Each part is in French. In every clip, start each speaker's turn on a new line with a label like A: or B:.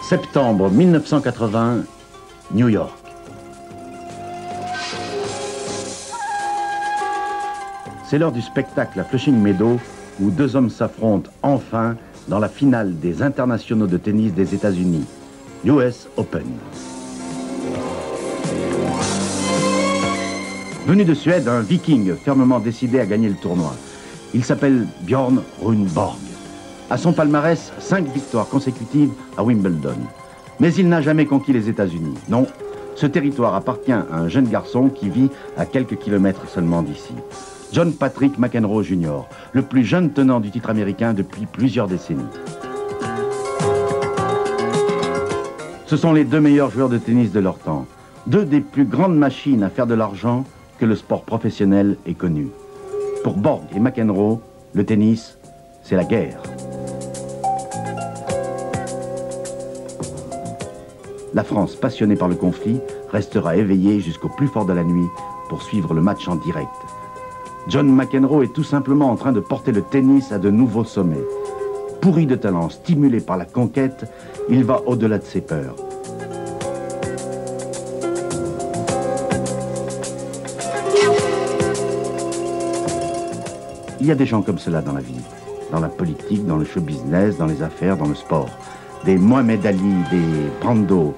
A: Septembre 1980, New York. C'est l'heure du spectacle à Flushing Meadow où deux hommes s'affrontent enfin dans la finale des internationaux de tennis des États-Unis, US Open. Venu de Suède, un viking fermement décidé à gagner le tournoi. Il s'appelle Björn Rundborg. À son palmarès, 5 victoires consécutives à Wimbledon. Mais il n'a jamais conquis les États-Unis. Non, ce territoire appartient à un jeune garçon qui vit à quelques kilomètres seulement d'ici. John Patrick McEnroe Jr., le plus jeune tenant du titre américain depuis plusieurs décennies. Ce sont les deux meilleurs joueurs de tennis de leur temps. Deux des plus grandes machines à faire de l'argent que le sport professionnel ait connu. Pour Borg et McEnroe, le tennis, c'est la guerre. La France, passionnée par le conflit, restera éveillée jusqu'au plus fort de la nuit pour suivre le match en direct. John McEnroe est tout simplement en train de porter le tennis à de nouveaux sommets. Pourri de talent, stimulé par la conquête, il va au-delà de ses peurs. Il y a des gens comme cela dans la vie, dans la politique, dans le show business, dans les affaires, dans le sport. Des Mohamed Ali, des Brando,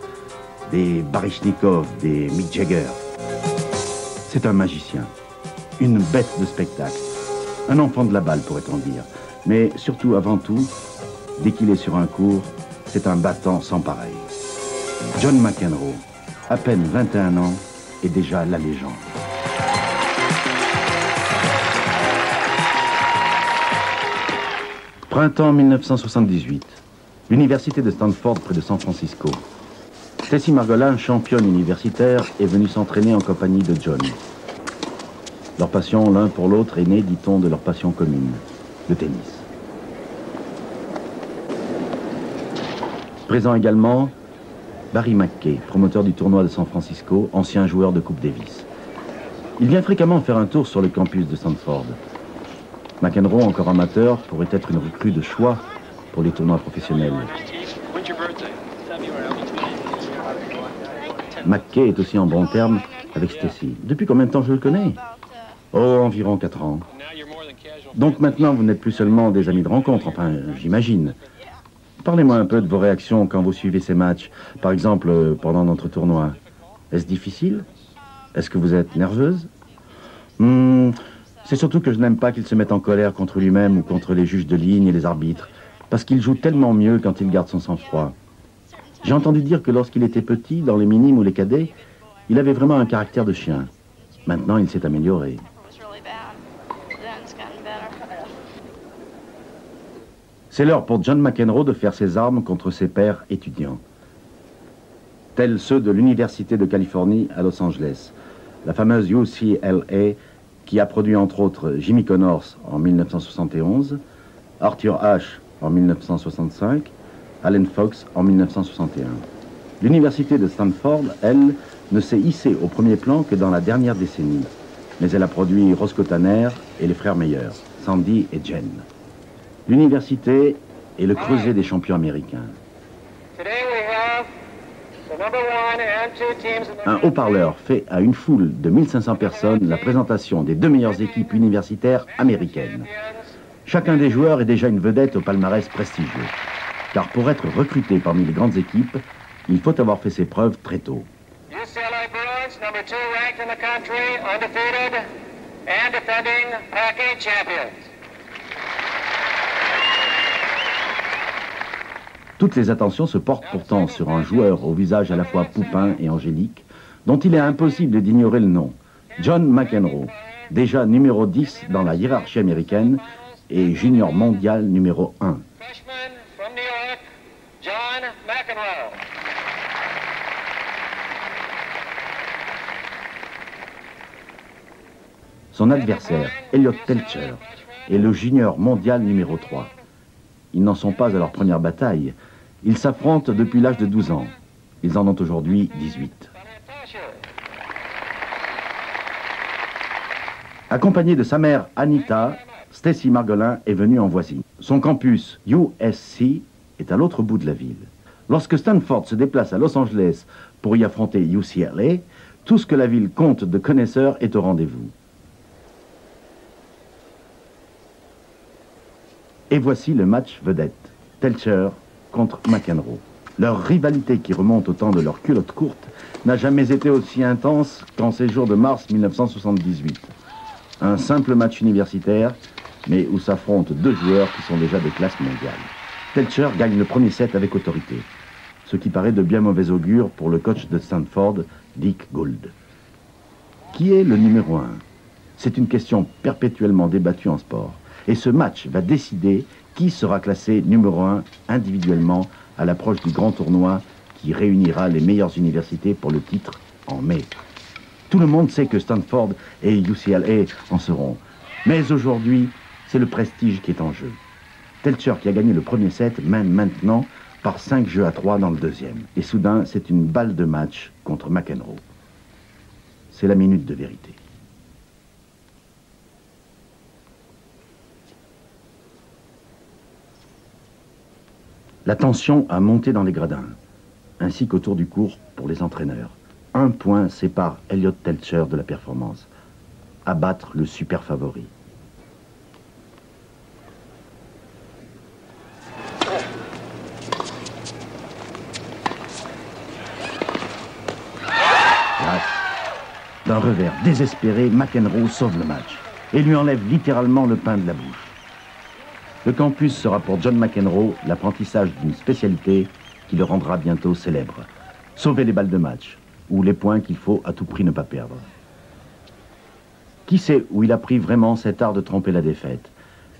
A: des Baryshnikov, des Mick Jagger. C'est un magicien, une bête de spectacle, un enfant de la balle pourrait-on dire. Mais surtout, avant tout, dès qu'il est sur un court, c'est un battant sans pareil. John McEnroe, à peine 21 ans, est déjà la légende. Printemps 1978. L'université de Stanford près de San Francisco. Stacy Margolin, championne universitaire, est venue s'entraîner en compagnie de John. Leur passion l'un pour l'autre est née, dit-on, de leur passion commune, le tennis. Présent également, Barry McKay, promoteur du tournoi de San Francisco, ancien joueur de Coupe Davis. Il vient fréquemment faire un tour sur le campus de Stanford. McEnroe, encore amateur, pourrait être une recrue de choix pour les tournois professionnels. McKay est aussi en bons termes avec Stacy. Depuis combien de temps je le connais? Oh, environ 4 ans. Donc maintenant, vous n'êtes plus seulement des amis de rencontre, enfin, j'imagine. Parlez-moi un peu de vos réactions quand vous suivez ces matchs, par exemple pendant notre tournoi. Est-ce difficile? Est-ce que vous êtes nerveuse? C'est surtout que je n'aime pas qu'il se mette en colère contre lui-même ou contre les juges de ligne et les arbitres, parce qu'il joue tellement mieux quand il garde son sang-froid. J'ai entendu dire que lorsqu'il était petit, dans les minimes ou les cadets, il avait vraiment un caractère de chien. Maintenant, il s'est amélioré. C'est l'heure pour John McEnroe de faire ses armes contre ses pairs étudiants, tels ceux de l'Université de Californie à Los Angeles, la fameuse UCLA, qui a produit entre autres Jimmy Connors en 1971, Arthur Ashe en 1965, Allen Fox en 1961. L'université de Stanford, elle, ne s'est hissée au premier plan que dans la dernière décennie. Mais elle a produit Roscoe Tanner et les frères Meyer, Sandy et Jen. L'université est le creuset des champions américains. Un haut-parleur fait à une foule de 1500 personnes la présentation des deux meilleures équipes universitaires américaines. Chacun des joueurs est déjà une vedette au palmarès prestigieux. Car pour être recruté parmi les grandes équipes, il faut avoir fait ses preuves très tôt.
B: UCLA Bruins, number 2 ranked in the country, undefeated and defending Pac-8 champions.
A: Toutes les attentions se portent pourtant sur un joueur au visage à la fois poupin et angélique, dont il est impossible d'ignorer le nom, John McEnroe, déjà numéro 10 dans la hiérarchie américaine et junior mondial numéro 1.
B: Freshman from New York, John McEnroe.
A: Son adversaire, Elliot Telcher, est le junior mondial numéro 3. Ils n'en sont pas à leur première bataille. Ils s'affrontent depuis l'âge de 12 ans. Ils en ont aujourd'hui 18. Accompagné de sa mère Anita, Stacy Margolin est venue en voisine. Son campus USC est à l'autre bout de la ville. Lorsque Stanford se déplace à Los Angeles pour y affronter UCLA, tout ce que la ville compte de connaisseurs est au rendez-vous. Et voici le match vedette, Telcher contre McEnroe. Leur rivalité, qui remonte au temps de leur culotte courte, n'a jamais été aussi intense qu'en ces jours de mars 1978. Un simple match universitaire, mais où s'affrontent deux joueurs qui sont déjà de classe mondiale. Telcher gagne le premier set avec autorité, ce qui paraît de bien mauvais augure pour le coach de Stanford, Dick Gould. Qui est le numéro 1? C'est une question perpétuellement débattue en sport. Et ce match va décider qui sera classé numéro 1 individuellement à l'approche du grand tournoi qui réunira les meilleures universités pour le titre en mai. Tout le monde sait que Stanford et UCLA en seront. Mais aujourd'hui, c'est le prestige qui est en jeu. Telcher, qui a gagné le premier set, mène maintenant par 5 jeux à 3 dans le deuxième. Et soudain, c'est une balle de match contre McEnroe. C'est la minute de vérité. La tension a monté dans les gradins, ainsi qu'autour du court pour les entraîneurs. 1 point sépare Elliott Telcher de la performance. Abattre le super favori. Grâce. D'un revers désespéré, McEnroe sauve le match et lui enlève littéralement le pain de la bouche. Le campus sera pour John McEnroe l'apprentissage d'une spécialité qui le rendra bientôt célèbre. Sauver les balles de match, ou les points qu'il faut à tout prix ne pas perdre. Qui sait où il a pris vraiment cet art de tromper la défaite?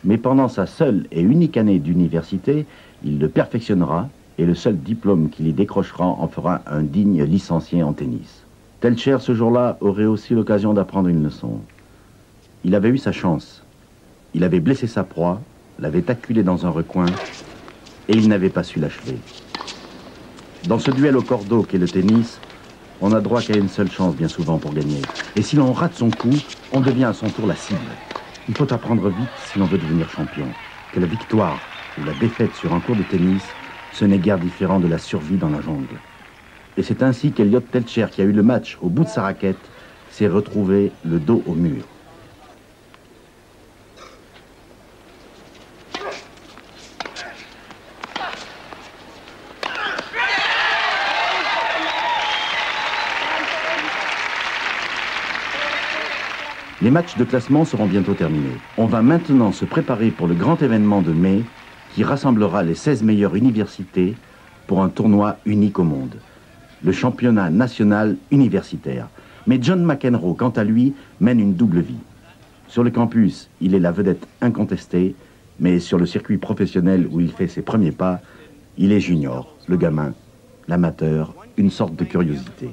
A: Mais pendant sa seule et unique année d'université, il le perfectionnera et le seul diplôme qu'il y décrochera en fera un digne licencié en tennis. Telcher, ce jour-là, aurait aussi l'occasion d'apprendre une leçon. Il avait eu sa chance. Il avait blessé sa proie, l'avait acculé dans un recoin, et il n'avait pas su l'achever. Dans ce duel au cordeau qu'est le tennis, on n'a droit qu'à une seule chance bien souvent pour gagner. Et si l'on rate son coup, on devient à son tour la cible. Il faut apprendre vite si l'on veut devenir champion. Que la victoire ou la défaite sur un court de tennis, ce n'est guère différent de la survie dans la jungle. Et c'est ainsi qu'Elliott Telcher, qui a eu le match au bout de sa raquette, s'est retrouvé le dos au mur. Les matchs de classement seront bientôt terminés. On va maintenant se préparer pour le grand événement de mai qui rassemblera les 16 meilleures universités pour un tournoi unique au monde. Le championnat national universitaire. Mais John McEnroe, quant à lui, mène une double vie. Sur le campus, il est la vedette incontestée, mais sur le circuit professionnel où il fait ses premiers pas, il est junior, le gamin, l'amateur, une sorte de curiosité.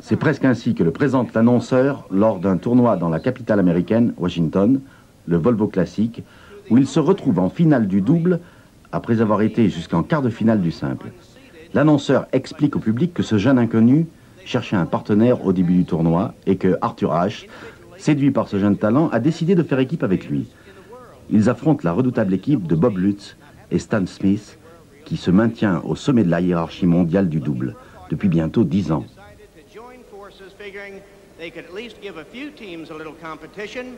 A: C'est presque ainsi que le présente l'annonceur lors d'un tournoi dans la capitale américaine, Washington, le Volvo Classic, où il se retrouve en finale du double après avoir été jusqu'en quart de finale du simple. L'annonceur explique au public que ce jeune inconnu cherchait un partenaire au début du tournoi et que Arthur Ashe, séduit par ce jeune talent, a décidé de faire équipe avec lui. Ils affrontent la redoutable équipe de Bob Lutz et Stan Smith, qui se maintient au sommet de la hiérarchie mondiale du double depuis bientôt 10 ans.
C: Figuring they could at least give a few teams a little competition,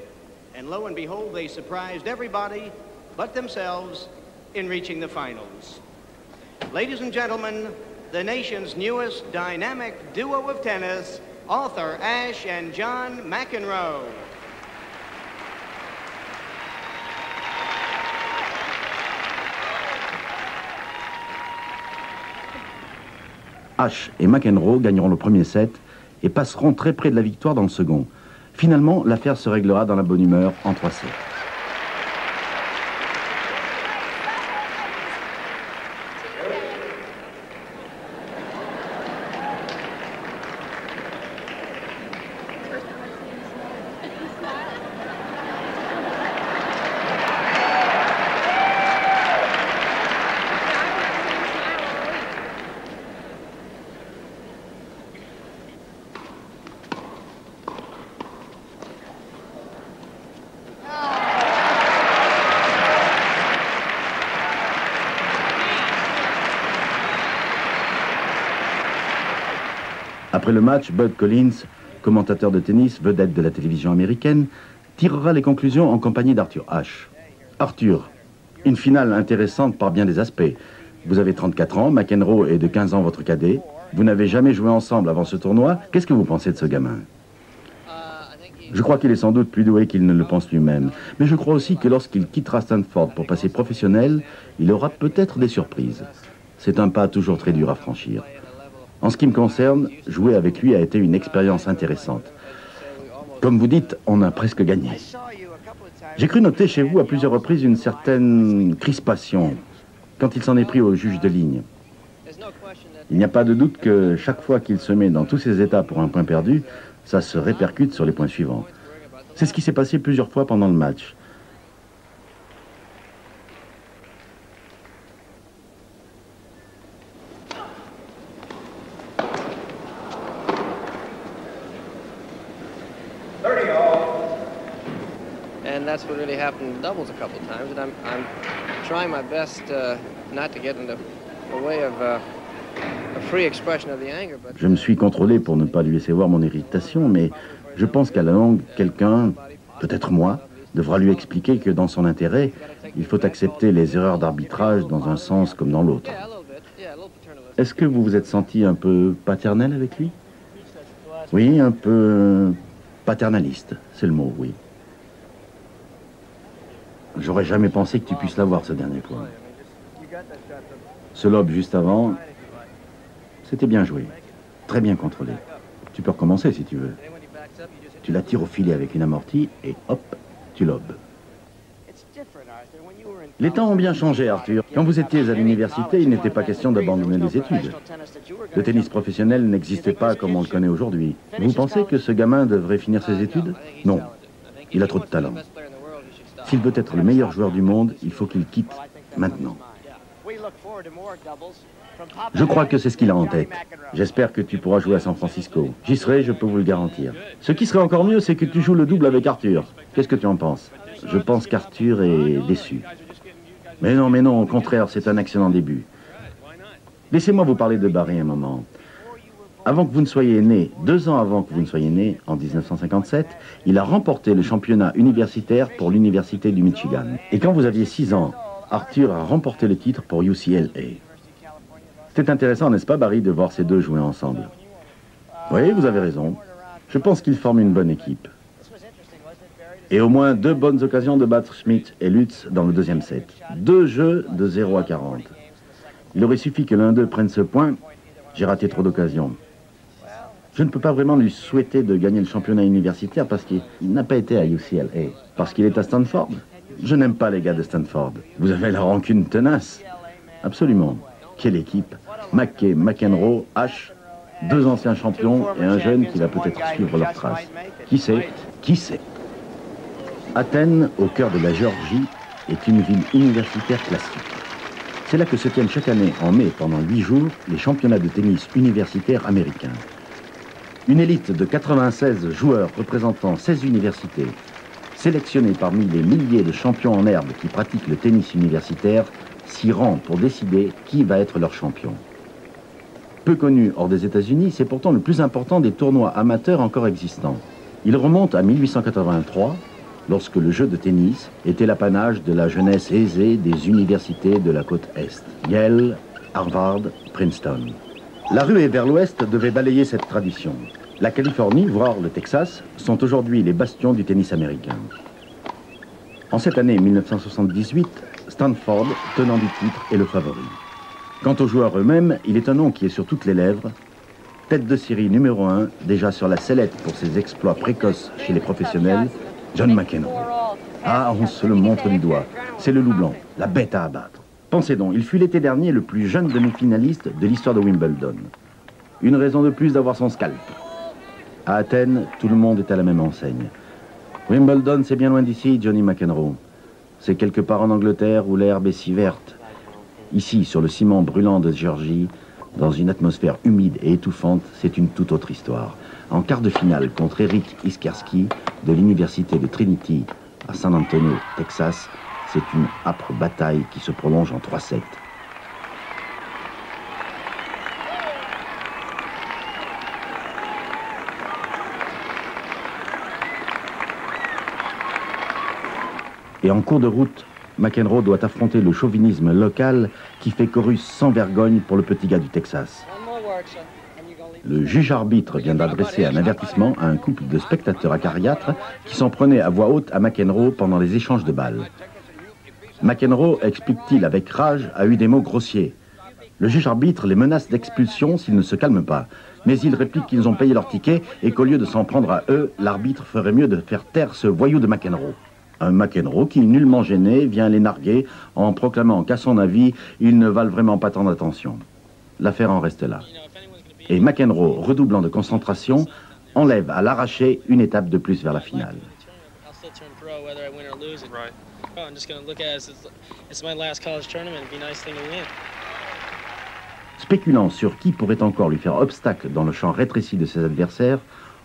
C: and lo and behold, they surprised everybody but themselves in reaching the finals. Ladies and gentlemen, the nation's newest dynamic duo of tennis, Arthur Ashe and John McEnroe.
A: Ashe et McEnroe gagneront le premier set et passeront très près de la victoire dans le second. Finalement, l'affaire se réglera dans la bonne humeur en 3 sets. Après le match, Bud Collins, commentateur de tennis, vedette de la télévision américaine, tirera les conclusions en compagnie d'Arthur Ashe. Arthur, une finale intéressante par bien des aspects. Vous avez 34 ans, McEnroe est de 15 ans votre cadet. Vous n'avez jamais joué ensemble avant ce tournoi. Qu'est-ce que vous pensez de ce gamin? Je crois qu'il est sans doute plus doué qu'il ne le pense lui-même. Mais je crois aussi que lorsqu'il quittera Stanford pour passer professionnel, il aura peut-être des surprises. C'est un pas toujours très dur à franchir. En ce qui me concerne, jouer avec lui a été une expérience intéressante. Comme vous dites, on a presque gagné. J'ai cru noter chez vous à plusieurs reprises une certaine crispation quand il s'en est pris au juge de ligne. Il n'y a pas de doute que chaque fois qu'il se met dans tous ses états pour un point perdu, ça se répercute sur les points suivants. C'est ce qui s'est passé plusieurs fois pendant le match.
D: And that's what really happened in doubles a couple of times, and I'm trying my best not to get in the way of a free expression of the anger. But
A: Je me suis contrôlé pour ne pas lui laisser voir mon irritation, mais je pense qu'à la longue, quelqu'un, peut-être moi, devra lui expliquer que dans son intérêt, il faut accepter les erreurs d'arbitrage dans un sens comme dans l'autre.
D: yeah, a little bit, yeah, a little paternalistic.
A: Est-ce que vous vous êtes senti un peu paternel avec lui? Oui, un peu paternaliste, c'est le mot, oui. J'aurais jamais pensé que tu puisses l'avoir, ce dernier point. Ce lob juste avant, c'était bien joué, très bien contrôlé. Tu peux recommencer si tu veux. Tu la tires au filet avec une amortie et hop, tu lobes. Les temps ont bien changé, Arthur. Quand vous étiez à l'université, il n'était pas question d'abandonner les études. Le tennis professionnel n'existait pas comme on le connaît aujourd'hui. Vous pensez que ce gamin devrait finir ses études? Non, il a trop de talent. S'il veut être le meilleur joueur du monde, il faut qu'il quitte maintenant. Je crois que c'est ce qu'il a en tête. J'espère que tu pourras jouer à San Francisco. J'y serai, je peux vous le garantir. Ce qui serait encore mieux, c'est que tu joues le double avec Arthur. Qu'est-ce que tu en penses? Je pense qu'Arthur est déçu. Mais non, au contraire, c'est un excellent début. Laissez-moi vous parler de Barry un moment. Avant que vous ne soyez né, 2 ans avant que vous ne soyez né, en 1957, il a remporté le championnat universitaire pour l'Université du Michigan. Et quand vous aviez 6 ans, Arthur a remporté le titre pour UCLA. C'est intéressant, n'est-ce pas, Barry, de voir ces deux jouer ensemble? Oui, vous avez raison. Je pense qu'ils forment une bonne équipe. Et au moins 2 bonnes occasions de battre Schmidt et Lutz dans le deuxième set. 2 jeux de 0 à 40. Il aurait suffi que l'un d'eux prenne ce point. J'ai raté trop d'occasions. Je ne peux pas vraiment lui souhaiter de gagner le championnat universitaire parce qu'il n'a pas été à UCLA. Parce qu'il est à Stanford. Je n'aime pas les gars de Stanford. Vous avez la rancune tenace. Absolument. Quelle équipe. McKay, McEnroe, Ashe, 2 anciens champions et un jeune qui va peut-être suivre leurs traces. Qui sait? Qui sait? Athènes, au cœur de la Géorgie, est une ville universitaire classique. C'est là que se tiennent chaque année, en mai, pendant 8 jours, les championnats de tennis universitaires américains. Une élite de 96 joueurs représentant 16 universités, sélectionnés parmi les milliers de champions en herbe qui pratiquent le tennis universitaire, s'y rend pour décider qui va être leur champion. Peu connu hors des États-Unis, c'est pourtant le plus important des tournois amateurs encore existants. Il remonte à 1883, lorsque le jeu de tennis était l'apanage de la jeunesse aisée des universités de la côte Est. Yale, Harvard, Princeton. La ruée vers l'ouest devait balayer cette tradition. La Californie, voire le Texas, sont aujourd'hui les bastions du tennis américain. En cette année 1978, Stanford, tenant du titre, est le favori. Quant aux joueurs eux-mêmes, il est un nom qui est sur toutes les lèvres. Tête de série numéro 1, déjà sur la sellette pour ses exploits précoces chez les professionnels, John McEnroe. Ah, on se le montre du doigt. C'est le loup blanc, la bête à abattre. Pensez donc, il fut l'été dernier le plus jeune demi-finaliste de l'histoire de Wimbledon. Une raison de plus d'avoir son scalp. À Athènes, tout le monde est à la même enseigne. Wimbledon, c'est bien loin d'ici, Johnny McEnroe. C'est quelque part en Angleterre où l'herbe est si verte. Ici, sur le ciment brûlant de Géorgie, dans une atmosphère humide et étouffante, c'est une toute autre histoire. En quart de finale contre Eric Iskerski de l'université de Trinity à San Antonio, Texas, c'est une âpre bataille qui se prolonge en 3 sets. Et en cours de route, McEnroe doit affronter le chauvinisme local qui fait chorus sans vergogne pour le petit gars du Texas. Le juge-arbitre vient d'adresser un avertissement à un couple de spectateurs acariâtres qui s'en prenaient à voix haute à McEnroe pendant les échanges de balles. McEnroe, explique-t-il avec rage, a eu des mots grossiers. Le juge-arbitre les menace d'expulsion s'ils ne se calment pas. Mais il réplique qu'ils ont payé leur ticket et qu'au lieu de s'en prendre à eux, l'arbitre ferait mieux de faire taire ce voyou de McEnroe. Un McEnroe qui, nullement gêné, vient les narguer en proclamant qu'à son avis, ils ne valent vraiment pas tant d'attention. L'affaire en reste là. Et McEnroe, redoublant de concentration, enlève à l'arraché une étape de plus vers la finale. Spéculant sur qui pourrait encore lui faire obstacle dans le champ rétréci de ses adversaires,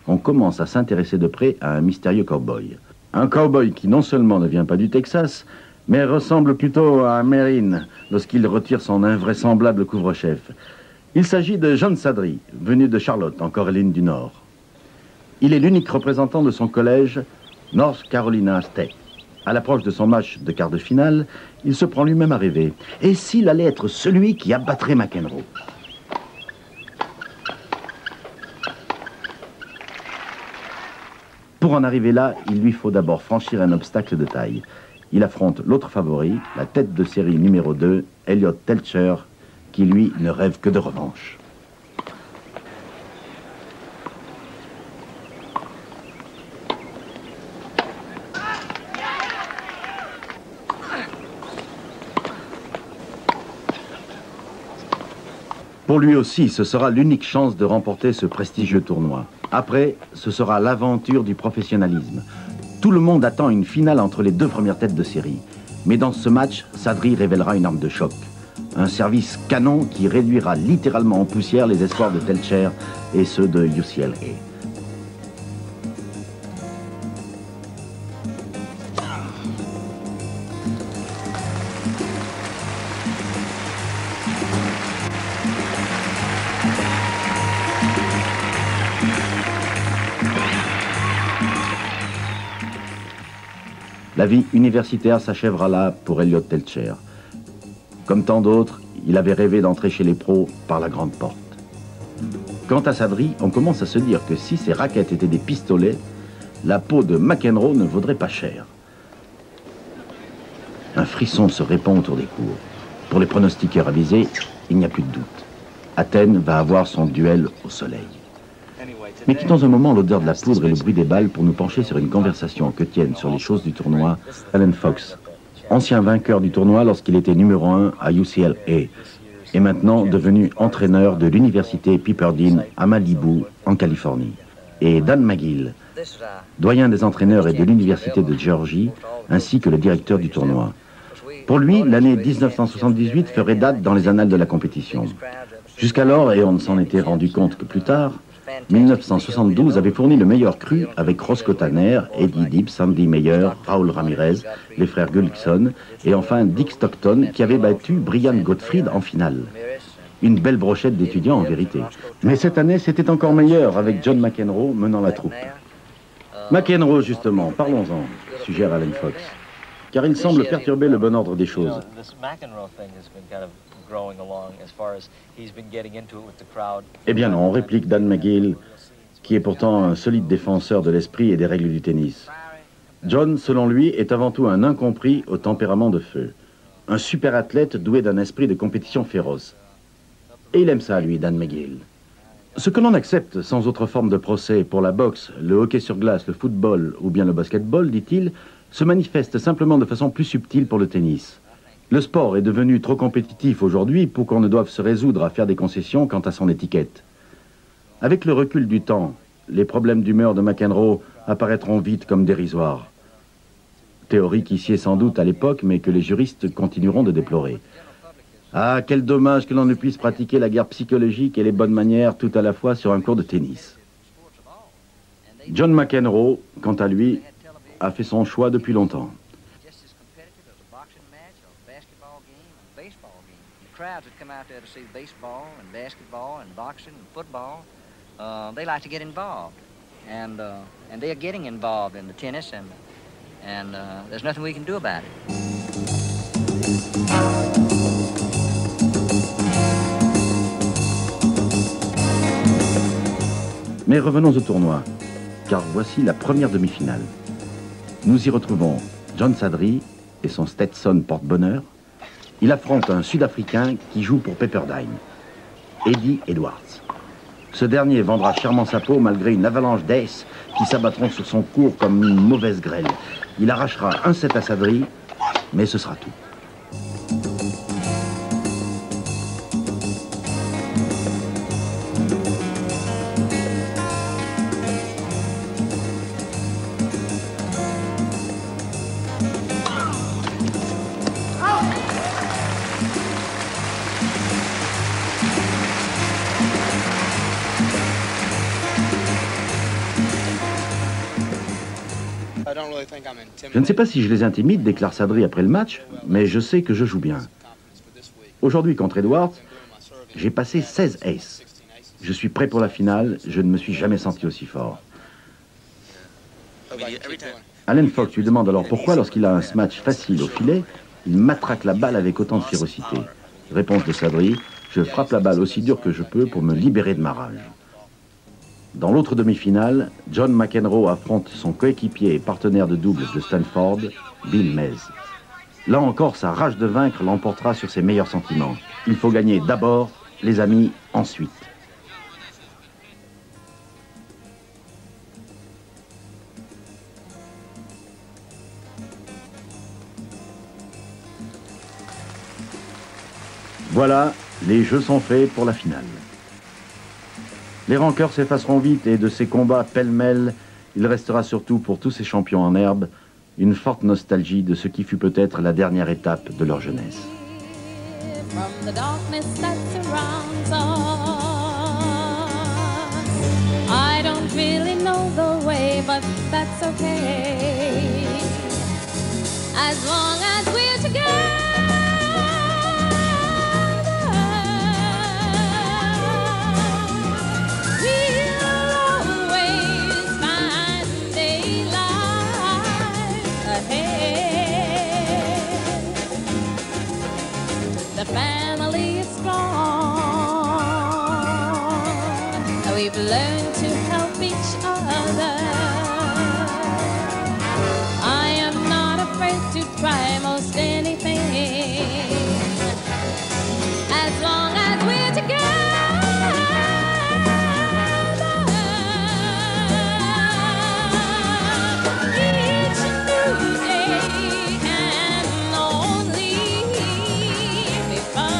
A: on commence à s'intéresser de près à un mystérieux cow-boy. Un cow-boy qui non seulement ne vient pas du Texas, mais ressemble plutôt à un Marine lorsqu'il retire son invraisemblable couvre-chef. Il s'agit de John Sadri, venu de Charlotte, en Caroline du Nord. Il est l'unique représentant de son collège, North Carolina State. À l'approche de son match de quart de finale, il se prend lui-même à rêver. Et s'il allait être celui qui abattrait McEnroe? Pour en arriver là, il lui faut d'abord franchir un obstacle de taille. Il affronte l'autre favori, la tête de série numéro 2, Elliott Telcher, qui lui ne rêve que de revanche. Pour lui aussi, ce sera l'unique chance de remporter ce prestigieux tournoi. Après, ce sera l'aventure du professionnalisme. Tout le monde attend une finale entre les deux premières têtes de série. Mais dans ce match, Sadri révélera une arme de choc. Un service canon qui réduira littéralement en poussière les espoirs de Telcher et ceux de UCLA. La vie universitaire s'achèvera là pour Elliott Telcher. Comme tant d'autres, il avait rêvé d'entrer chez les pros par la grande porte. Quant à Sadri, on commence à se dire que si ses raquettes étaient des pistolets, la peau de McEnroe ne vaudrait pas cher. Un frisson se répand autour des cours. Pour les pronostiqueurs avisés, il n'y a plus de doute. Athènes va avoir son duel au soleil. Mais quittons un moment l'odeur de la poudre et le bruit des balles pour nous pencher sur une conversation que tiennent sur les choses du tournoi Allen Fox, ancien vainqueur du tournoi lorsqu'il était numéro 1 à UCLA, et maintenant devenu entraîneur de l'université Pepperdine à Malibu, en Californie. Et Dan McGill, doyen des entraîneurs et de l'université de Géorgie, ainsi que le directeur du tournoi. Pour lui, l'année 1978 ferait date dans les annales de la compétition. Jusqu'alors, et on ne s'en était rendu compte que plus tard, 1972 avait fourni le meilleur cru avec Roscoe Tanner, Eddie Dibb, Sandy Meyer, Raúl Ramirez, les frères Gullikson et enfin Dick Stockton qui avait battu Brian Gottfried en finale. Une belle brochette d'étudiants en vérité. Mais cette année, c'était encore meilleur avec John McEnroe menant la troupe. McEnroe, justement, parlons-en, suggère Allen Fox, car il semble perturber le bon ordre des choses. Eh bien non, réplique Dan McGill, qui est pourtant un solide défenseur de l'esprit et des règles du tennis. John, selon lui, est avant tout un incompris au tempérament de feu. Un super athlète doué d'un esprit de compétition féroce. Et il aime ça, lui, Dan McGill. Ce que l'on accepte sans autre forme de procès pour la boxe, le hockey sur glace, le football ou bien le basketball, dit-il, se manifeste simplement de façon plus subtile pour le tennis. Le sport est devenu trop compétitif aujourd'hui pour qu'on ne doive se résoudre à faire des concessions quant à son étiquette. Avec le recul du temps, les problèmes d'humeur de McEnroe apparaîtront vite comme dérisoires. Théorie qui sied sans doute à l'époque, mais que les juristes continueront de déplorer. Ah, quel dommage que l'on ne puisse pratiquer la guerre psychologique et les bonnes manières tout à la fois sur un court de tennis. John McEnroe, quant à lui, a fait son choix depuis longtemps.
E: Crowds that come out there to see baseball and basketball and boxing and football, they like to get involved, and they are getting involved in the tennis, and and there's nothing we can do about it.
A: Mais revenons au tournoi, car voici la première demi-finale. Nous y retrouvons John Sadri et son Stetson porte-bonheur. Il affronte un Sud-Africain qui joue pour Pepperdine, Eddie Edwards. Ce dernier vendra chèrement sa peau malgré une avalanche d'aces qui s'abattront sur son cours comme une mauvaise grêle. Il arrachera un set à Sadri, mais ce sera tout. Je ne sais pas si je les intimide, déclare Sadri après le match, mais je sais que je joue bien. Aujourd'hui contre Edwards, j'ai passé 16 aces. Je suis prêt pour la finale, je ne me suis jamais senti aussi fort. Allen Fox lui demande alors pourquoi, lorsqu'il a un smash facile au filet, il matraque la balle avec autant de férocité. Réponse de Sadri, je frappe la balle aussi dur que je peux pour me libérer de ma rage. Dans l'autre demi-finale, John McEnroe affronte son coéquipier et partenaire de double de Stanford, Bill Mays. Là encore, sa rage de vaincre l'emportera sur ses meilleurs sentiments. Il faut gagner d'abord, les amis, ensuite. Voilà, les jeux sont faits pour la finale. Les rancœurs s'effaceront vite et de ces combats pêle-mêle, il restera surtout pour tous ces champions en herbe une forte nostalgie de ce qui fut peut-être la dernière étape de leur jeunesse.
F: The family is strong. We've learned to help each other. I am not afraid to try most anything, as long as we're together. Each new day can only be fun.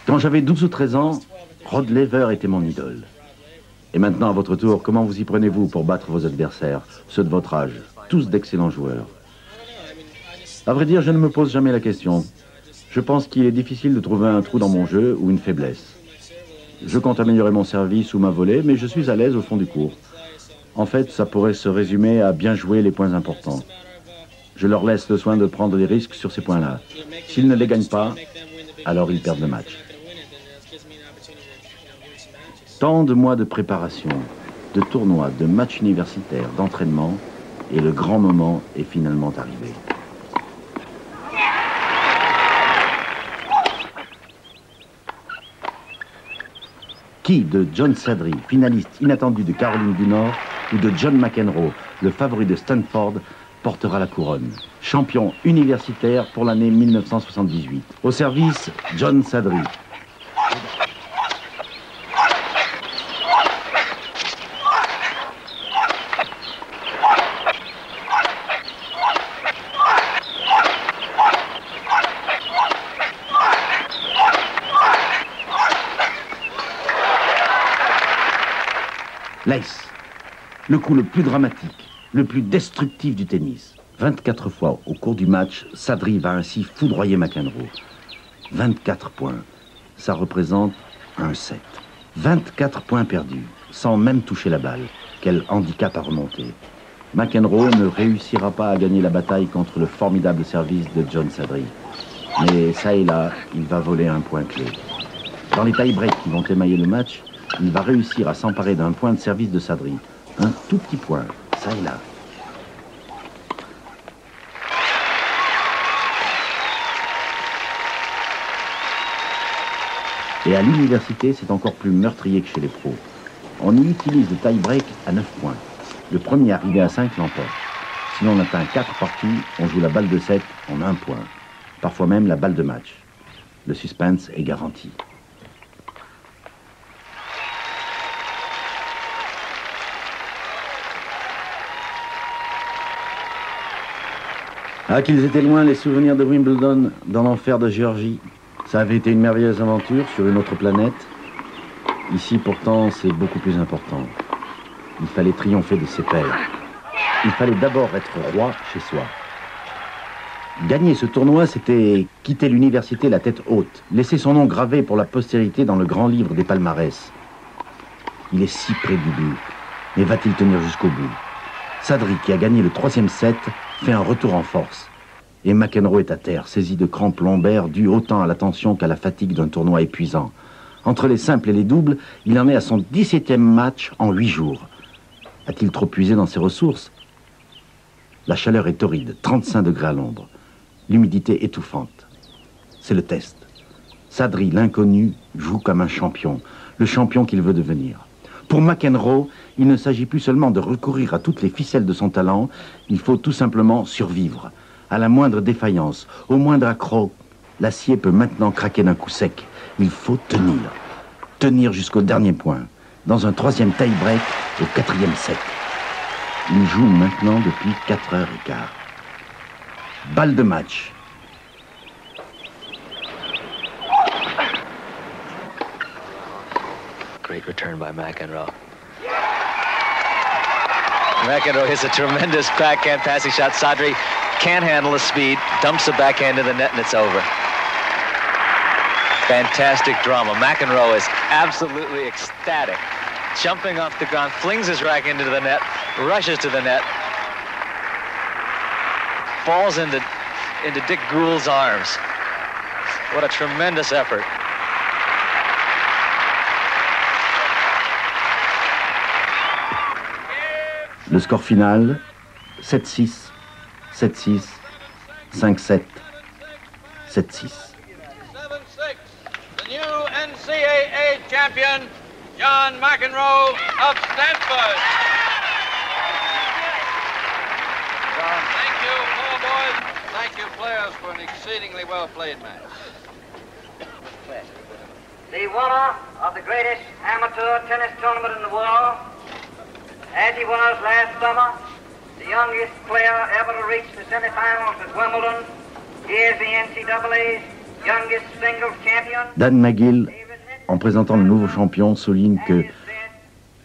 A: Quand j'avais 12 ou 13 ans, Rod Laver était mon idole. Et maintenant, à votre tour, comment vous y prenez-vous pour battre vos adversaires, ceux de votre âge, tous d'excellents joueurs? À vrai dire, je ne me pose jamais la question. Je pense qu'il est difficile de trouver un trou dans mon jeu ou une faiblesse. Je compte améliorer mon service ou ma volée, mais je suis à l'aise au fond du court. En fait, ça pourrait se résumer à bien jouer les points importants. Je leur laisse le soin de prendre des risques sur ces points-là. S'ils ne les gagnent pas, alors ils perdent le match. Tant de mois de préparation, de tournois, de matchs universitaires, d'entraînement, et le grand moment est finalement arrivé. Qui de John Sadri, finaliste inattendu de Caroline du Nord, ou de John McEnroe, le favori de Stanford, portera la couronne? Champion universitaire pour l'année 1978. Au service, John Sadri. L'ace, le coup le plus dramatique, le plus destructif du tennis. 24 fois au cours du match, Sadri va ainsi foudroyer McEnroe. 24 points, ça représente un set. 24 points perdus, sans même toucher la balle. Quel handicap à remonter. McEnroe ne réussira pas à gagner la bataille contre le formidable service de John Sadri. Mais ça et là, il va voler un point clé. Dans les tie-breaks qui vont émailler le match, il va réussir à s'emparer d'un point de service de Sadri. Un tout petit point, ça et là. Et à l'université, c'est encore plus meurtrier que chez les pros. On y utilise le tie-break à 9 points. Le premier arrivé à 5 l'emporte. Si l'on atteint 4 partout, on joue la balle de 7 en 1 point. Parfois même la balle de match. Le suspense est garanti. Ah, qu'ils étaient loin les souvenirs de Wimbledon dans l'enfer de Géorgie. Ça avait été une merveilleuse aventure sur une autre planète. Ici, pourtant, c'est beaucoup plus important. Il fallait triompher de ses pairs. Il fallait d'abord être roi chez soi. Gagner ce tournoi, c'était quitter l'université la tête haute, laisser son nom gravé pour la postérité dans le grand livre des palmarès. Il est si près du but, mais va-t-il tenir jusqu'au bout? Sadri, qui a gagné le 3e set, fait un retour en force. Et McEnroe est à terre, saisi de crampes lombaires dues autant à la tension qu'à la fatigue d'un tournoi épuisant. Entre les simples et les doubles, il en est à son 17e match en 8 jours. A-t-il trop puisé dans ses ressources? La chaleur est torride, 35 degrés à l'ombre. L'humidité étouffante. C'est le test. Sadri, l'inconnu, joue comme un champion, le champion qu'il veut devenir. Pour McEnroe, il ne s'agit plus seulement de recourir à toutes les ficelles de son talent, il faut tout simplement survivre. À la moindre défaillance, au moindre accroc, l'acier peut maintenant craquer d'un coup sec. Il faut tenir. Tenir jusqu'au dernier point. Dans un 3e tie-break au 4e set. Il joue maintenant depuis 4h15. Balle de match.
G: Great return by McEnroe. McEnroe hits a tremendous backhand passing shot. Sadri can't handle the speed, dumps the backhand to the net, and it's over. Fantastic drama. McEnroe is absolutely ecstatic. Jumping off the ground, flings his rack into the net, rushes to the net, falls into Dick Gould's arms. What a tremendous effort.
A: Le score final, 7-6, 7-6, 5-7, 7-6.
B: 7-6. The new NCAA champion, John McEnroe of Stanford. John. Thank you, four boys. Thank you, players, for an exceedingly well-played match.
H: The winner of the greatest amateur tennis tournament in the world, as he was last summer, the youngest player ever to reach the semifinals at Wimbledon, is the NCAA's youngest singles champion.
A: Dan Magill, en présentant le nouveau champion, souligne que,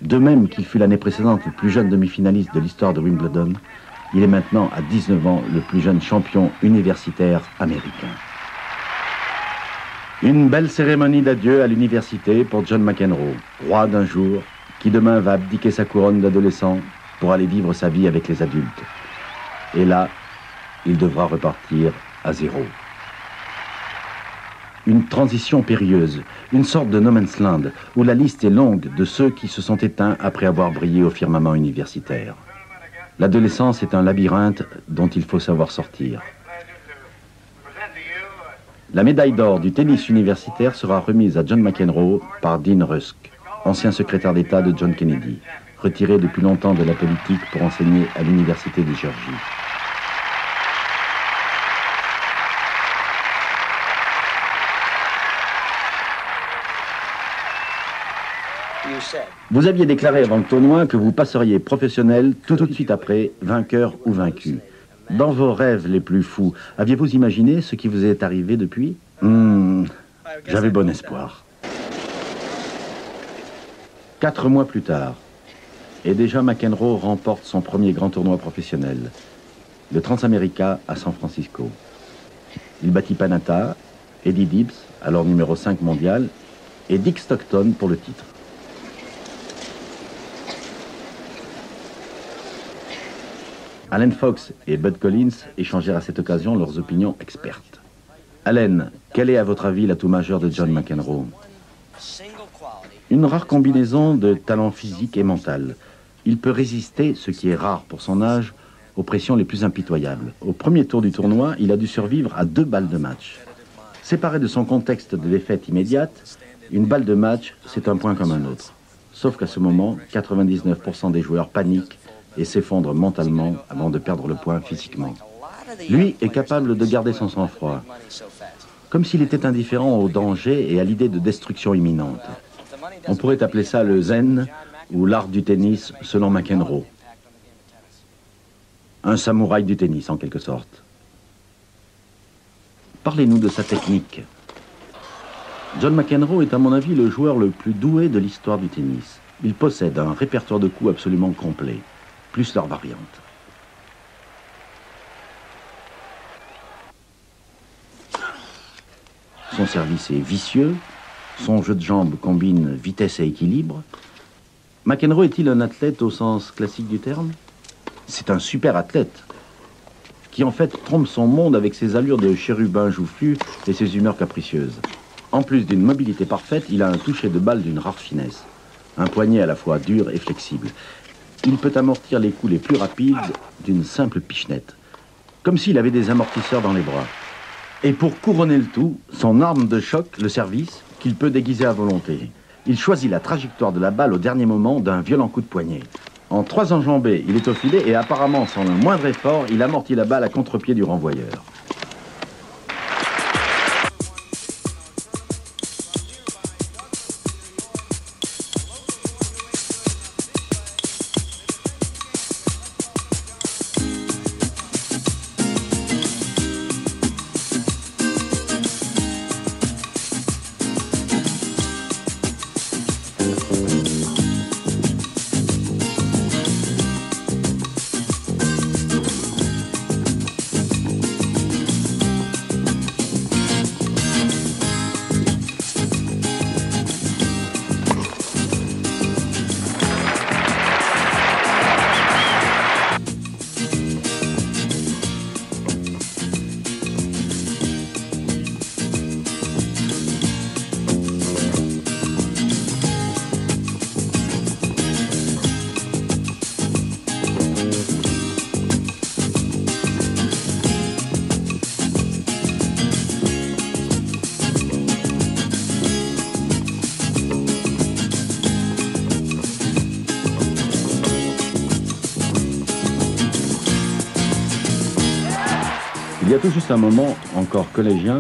A: de même qu'il fut l'année précédente le plus jeune demi-finaliste de l'histoire de Wimbledon, il est maintenant à 19 ans le plus jeune champion universitaire américain. Une belle cérémonie d'adieu à l'université pour John McEnroe, roi d'un jour, qui demain va abdiquer sa couronne d'adolescent pour aller vivre sa vie avec les adultes. Et là, il devra repartir à zéro. Une transition périlleuse, une sorte de no man's land, où la liste est longue de ceux qui se sont éteints après avoir brillé au firmament universitaire. L'adolescence est un labyrinthe dont il faut savoir sortir. La médaille d'or du tennis universitaire sera remise à John McEnroe par Dean Rusk, ancien secrétaire d'État de John Kennedy, retiré depuis longtemps de la politique pour enseigner à l'université de Géorgie. Vous aviez déclaré avant le tournoi que vous passeriez professionnel tout de suite après, vainqueur ou vaincu. Dans vos rêves les plus fous, aviez-vous imaginé ce qui vous est arrivé depuis? J'avais bon espoir. 4 mois plus tard, et déjà McEnroe remporte son premier grand tournoi professionnel, le Transamerica à San Francisco. Il battit Panatta, Eddie Dibbs, alors numéro 5 mondial, et Dick Stockton pour le titre. Allen Fox et Bud Collins échangèrent à cette occasion leurs opinions expertes. Allen, quel est à votre avis l'atout majeur de John McEnroe? Une rare combinaison de talent physique et mental. Il peut résister, ce qui est rare pour son âge, aux pressions les plus impitoyables. Au premier tour du tournoi, il a dû survivre à 2 balles de match. Séparé de son contexte de défaite immédiate, une balle de match, c'est un point comme un autre. Sauf qu'à ce moment, 99% des joueurs paniquent et s'effondrent mentalement avant de perdre le point physiquement. Lui est capable de garder son sang-froid, comme s'il était indifférent au danger et à l'idée de destruction imminente. On pourrait appeler ça le zen ou l'art du tennis selon McEnroe. Un samouraï du tennis en quelque sorte. Parlez-nous de sa technique. John McEnroe est à mon avis le joueur le plus doué de l'histoire du tennis. Il possède un répertoire de coups absolument complet, plus leurs variantes. Son service est vicieux, son jeu de jambes combine vitesse et équilibre. McEnroe est-il un athlète au sens classique du terme? C'est un super athlète, qui en fait trompe son monde avec ses allures de chérubin joufflu et ses humeurs capricieuses. En plus d'une mobilité parfaite, il a un toucher de balle d'une rare finesse, un poignet à la fois dur et flexible. Il peut amortir les coups les plus rapides d'une simple pichenette, comme s'il avait des amortisseurs dans les bras. Et pour couronner le tout, son arme de choc, le service, qu'il peut déguiser à volonté. Il choisit la trajectoire de la balle au dernier moment d'un violent coup de poignet. En 3 enjambées, il est au filet et apparemment sans le moindre effort, il amortit la balle à contre-pied du renvoyeur. Il y a tout juste un moment, encore collégien,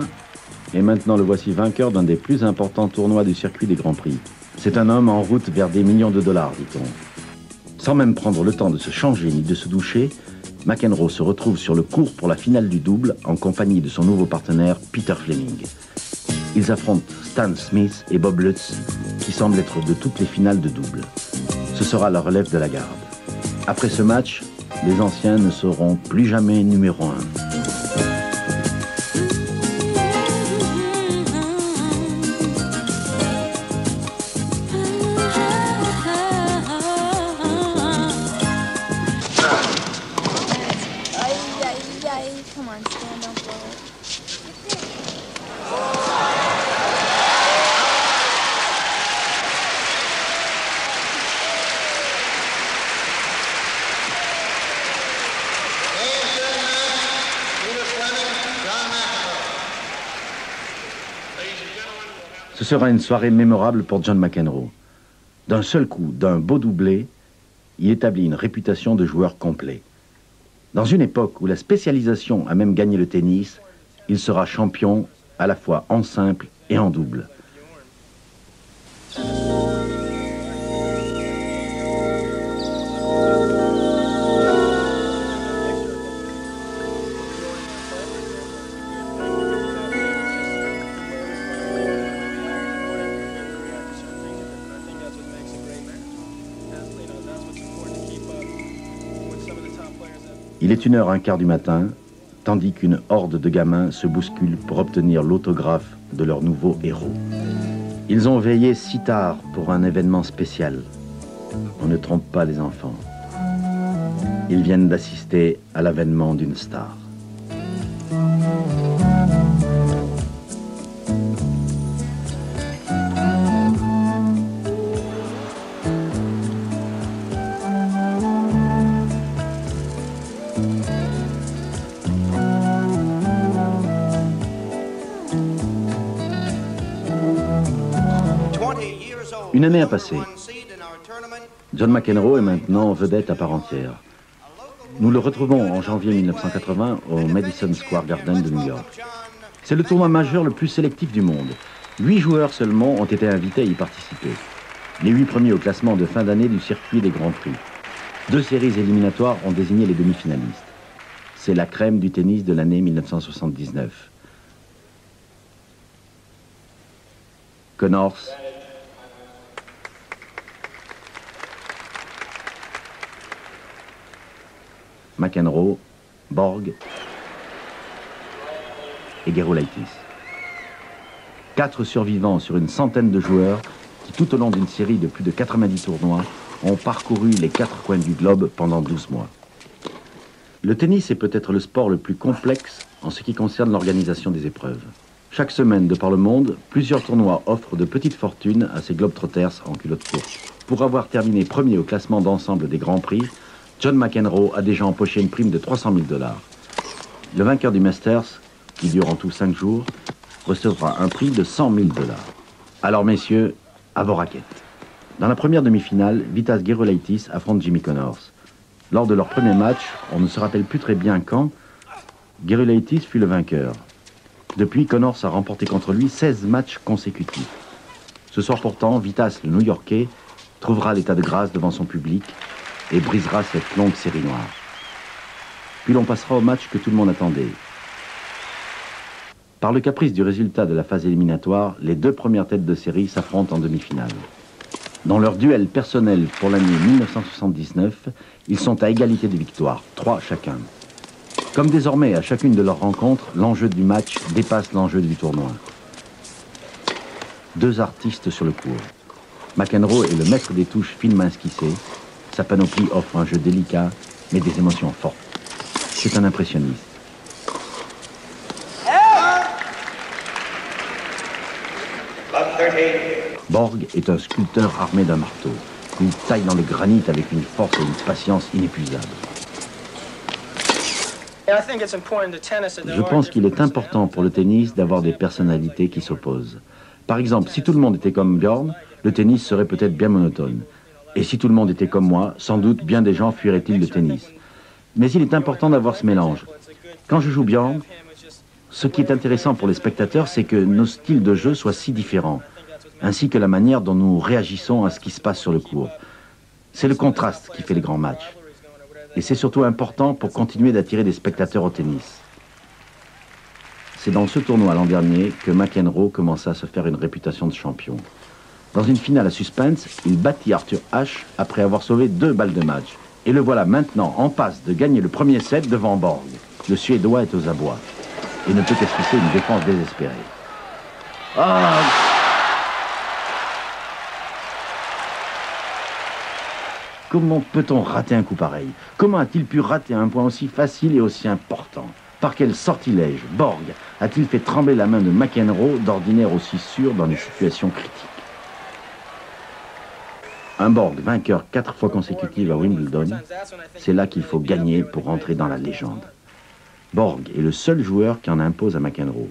A: et maintenant le voici vainqueur d'un des plus importants tournois du circuit des Grands Prix. C'est un homme en route vers des millions de dollars, dit-on. Sans même prendre le temps de se changer ni de se doucher, McEnroe se retrouve sur le court pour la finale du double en compagnie de son nouveau partenaire Peter Fleming. Ils affrontent Stan Smith et Bob Lutz, qui semblent être de toutes les finales de double. Ce sera la relève de la garde. Après ce match, les anciens ne seront plus jamais numéro 1.
F: Come on, stand up, Will.
A: Ce sera une soirée mémorable pour John McEnroe. D'un seul coup, d'un beau doublé, il établit une réputation de joueur complet. Dans une époque où la spécialisation a même gagné le tennis, il sera champion à la fois en simple et en double. Il est 1h15 du matin, tandis qu'une horde de gamins se bouscule pour obtenir l'autographe de leur nouveau héros. Ils ont veillé si tard pour un événement spécial. On ne trompe pas les enfants. Ils viennent d'assister à l'avènement d'une star. Une année a passé. John McEnroe est maintenant vedette à part entière. Nous le retrouvons en janvier 1980 au Madison Square Garden de New York. C'est le tournoi majeur le plus sélectif du monde. 8 joueurs seulement ont été invités à y participer. Les 8 premiers au classement de fin d'année du circuit des Grands Prix. 2 séries éliminatoires ont désigné les demi-finalistes. C'est la crème du tennis de l'année 1979. Connors, McEnroe, Borg et Gerulaitis. 4 survivants sur une centaine de joueurs qui, tout au long d'une série de plus de 90 tournois, ont parcouru les 4 coins du globe pendant 12 mois. Le tennis est peut-être le sport le plus complexe en ce qui concerne l'organisation des épreuves. Chaque semaine, de par le monde, plusieurs tournois offrent de petites fortunes à ces globetrotters en culotte courte. Pour avoir terminé premier au classement d'ensemble des Grands Prix, John McEnroe a déjà empoché une prime de 300 000 $. Le vainqueur du Masters, qui dure en tout 5 jours, recevra un prix de 100 000 $. Alors messieurs, à vos raquettes. Dans la première demi-finale, Vitas Gerulaitis affronte Jimmy Connors. Lors de leur premier match, on ne se rappelle plus très bien quand, Gerulaitis fut le vainqueur. Depuis, Connors a remporté contre lui 16 matchs consécutifs. Ce soir pourtant, Vitas, le New-Yorkais, trouvera l'état de grâce devant son public et brisera cette longue série noire. Puis l'on passera au match que tout le monde attendait. Par le caprice du résultat de la phase éliminatoire, les 2 premières têtes de série s'affrontent en demi-finale. Dans leur duel personnel pour l'année 1979, ils sont à égalité de victoires, 3 chacun. Comme désormais, à chacune de leurs rencontres, l'enjeu du match dépasse l'enjeu du tournoi. 2 artistes sur le court. McEnroe est le maître des touches fines mains esquissées. Sa panoplie offre un jeu délicat, mais des émotions fortes. C'est un impressionniste. Borg est un sculpteur armé d'un marteau. Il taille dans le granit avec une force et une patience inépuisables. Je pense qu'il est important pour le tennis d'avoir des personnalités qui s'opposent. Par exemple, si tout le monde était comme Bjorn, le tennis serait peut-être bien monotone. Et si tout le monde était comme moi, sans doute bien des gens fuiraient-ils le tennis. Mais il est important d'avoir ce mélange. Quand je joue Bjorn, ce qui est intéressant pour les spectateurs, c'est que nos styles de jeu soient si différents, ainsi que la manière dont nous réagissons à ce qui se passe sur le court. C'est le contraste qui fait les grands matchs. Et c'est surtout important pour continuer d'attirer des spectateurs au tennis. C'est dans ce tournoi l'an dernier que McEnroe commença à se faire une réputation de champion. Dans une finale à suspense, il battit Arthur Ashe après avoir sauvé 2 balles de match. Et le voilà maintenant en passe de gagner le premier set devant Borg. Le Suédois est aux abois et ne peut qu'esquisser une défense désespérée. Ah! Comment peut-on rater un coup pareil? Comment a-t-il pu rater un point aussi facile et aussi important? Par quel sortilège Borg a-t-il fait trembler la main de McEnroe, d'ordinaire aussi sûr dans les situations critiques? Un Borg vainqueur 4 fois consécutives à Wimbledon, c'est là qu'il faut gagner pour rentrer dans la légende. Borg est le seul joueur qui en impose à McEnroe.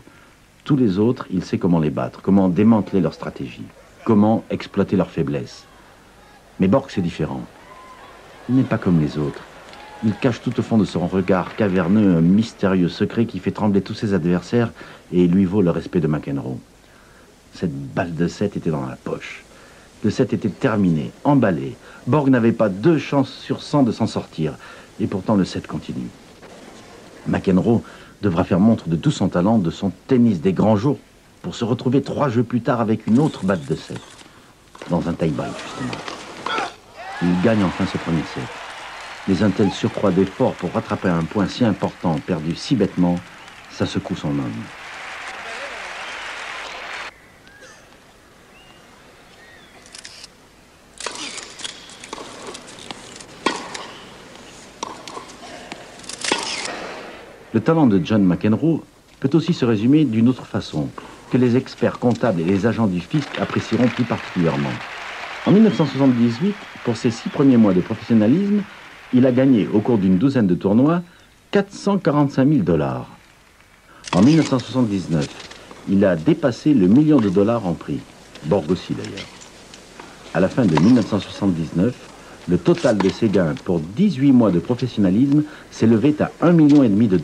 A: tous les autres, il sait comment les battre, comment démanteler leur stratégie, comment exploiter leurs faiblesses. Mais Borg, c'est différent. Il n'est pas comme les autres. Il cache tout au fond de son regard caverneux un mystérieux secret qui fait trembler tous ses adversaires et lui vaut le respect de McEnroe. Cette balle de 7 était dans la poche. Le 7 était terminé, emballé. Borg n'avait pas 2 chances sur 100 de s'en sortir. Et pourtant, le 7 continue. McEnroe devra faire montre de tout son talent, de son tennis des grands jours, pour se retrouver 3 jeux plus tard avec une autre balle de 7. Dans un tie-break, justement. Il gagne enfin ce premier set. Mais un tel surcroît d'effort pour rattraper un point si important, perdu si bêtement, ça secoue son homme. Le talent de John McEnroe peut aussi se résumer d'une autre façon, que les experts comptables et les agents du fisc apprécieront plus particulièrement. En 1978, pour ses 6 premiers mois de professionnalisme, il a gagné au cours d'une douzaine de tournois 445 000 $. En 1979, il a dépassé le $1 million en prix. Borg aussi d'ailleurs. À la fin de 1979, le total de ses gains pour 18 mois de professionnalisme s'élevait à $1,5 million,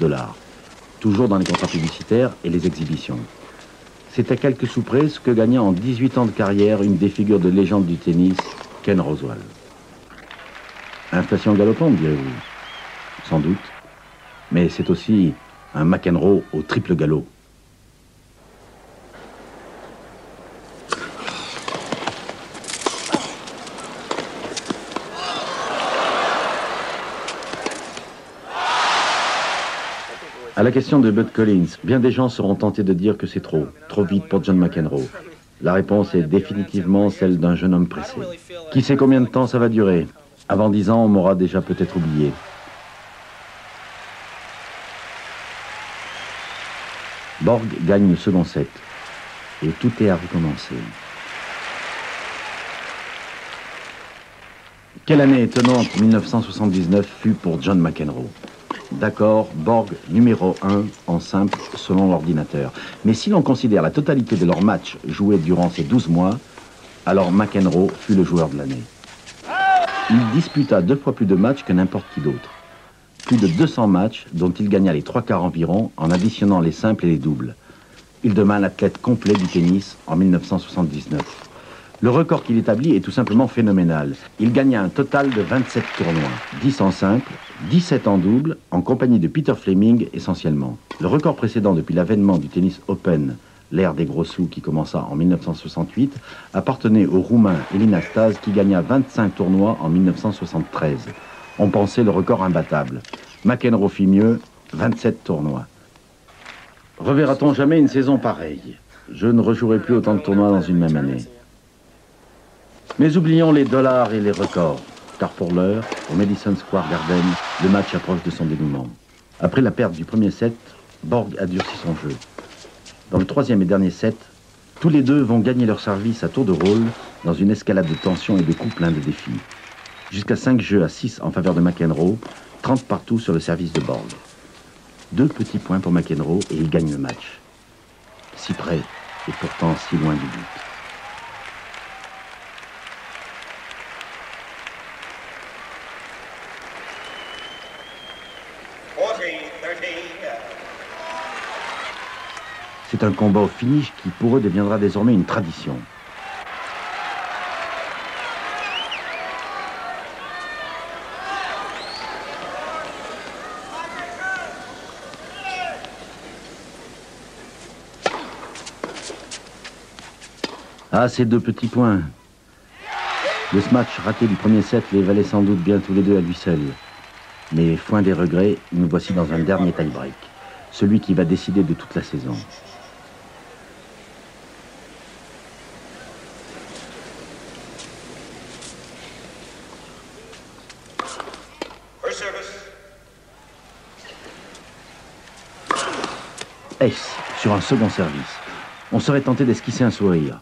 A: toujours dans les contrats publicitaires et les exhibitions. C'est à quelques sous près ce que gagna en 18 ans de carrière une des figures de légende du tennis, Ken Rosewall. Inflation galopante, direz-vous? Sans doute. Mais c'est aussi un McEnroe au triple galop. À la question de Bud Collins, bien des gens seront tentés de dire que c'est trop vite pour John McEnroe. La réponse est définitivement celle d'un jeune homme pressé. Qui sait combien de temps ça va durer? Avant 10 ans, on m'aura déjà peut-être oublié. Borg gagne le second set. Et tout est à recommencer. Quelle année étonnante 1979 fut pour John McEnroe. D'accord, Borg numéro 1 en simple selon l'ordinateur. Mais si l'on considère la totalité de leurs matchs joués durant ces 12 mois, alors McEnroe fut le joueur de l'année. Il disputa 2 fois plus de matchs que n'importe qui d'autre. Plus de 200 matchs dont il gagna les 3/4 environ en additionnant les simples et les doubles. Il devint l'athlète complet du tennis en 1979. Le record qu'il établit est tout simplement phénoménal. Il gagna un total de 27 tournois, 10 en simple, 17 en double, en compagnie de Peter Fleming essentiellement. Le record précédent depuis l'avènement du tennis open, l'ère des gros sous qui commença en 1968, appartenait au Roumain Elina Staz qui gagna 25 tournois en 1973. On pensait le record imbattable. McEnroe fit mieux, 27 tournois. Reverra-t-on jamais une saison pareille? Je ne rejouerai plus autant de tournois dans une même année. Mais oublions les dollars et les records, car pour l'heure, au Madison Square Garden, le match approche de son dénouement. Après la perte du premier set, Borg a durci son jeu. Dans le 3e et dernier set, tous les deux vont gagner leur service à tour de rôle dans une escalade de tension et de coups pleins de défis. Jusqu'à 5 jeux à 6 en faveur de McEnroe, 30 partout sur le service de Borg. 2 petits points pour McEnroe et il gagne le match. Si près et pourtant si loin du but. C'est un combat au finish qui pour eux deviendra désormais une tradition. Ah, ces 2 petits points. Le smash raté du premier set les valait sans doute bien tous les deux à lui seul. Mais foin des regrets, nous voici dans un dernier tie-break. Celui qui va décider de toute la saison. Ace sur un second service. On serait tenté d'esquisser un sourire.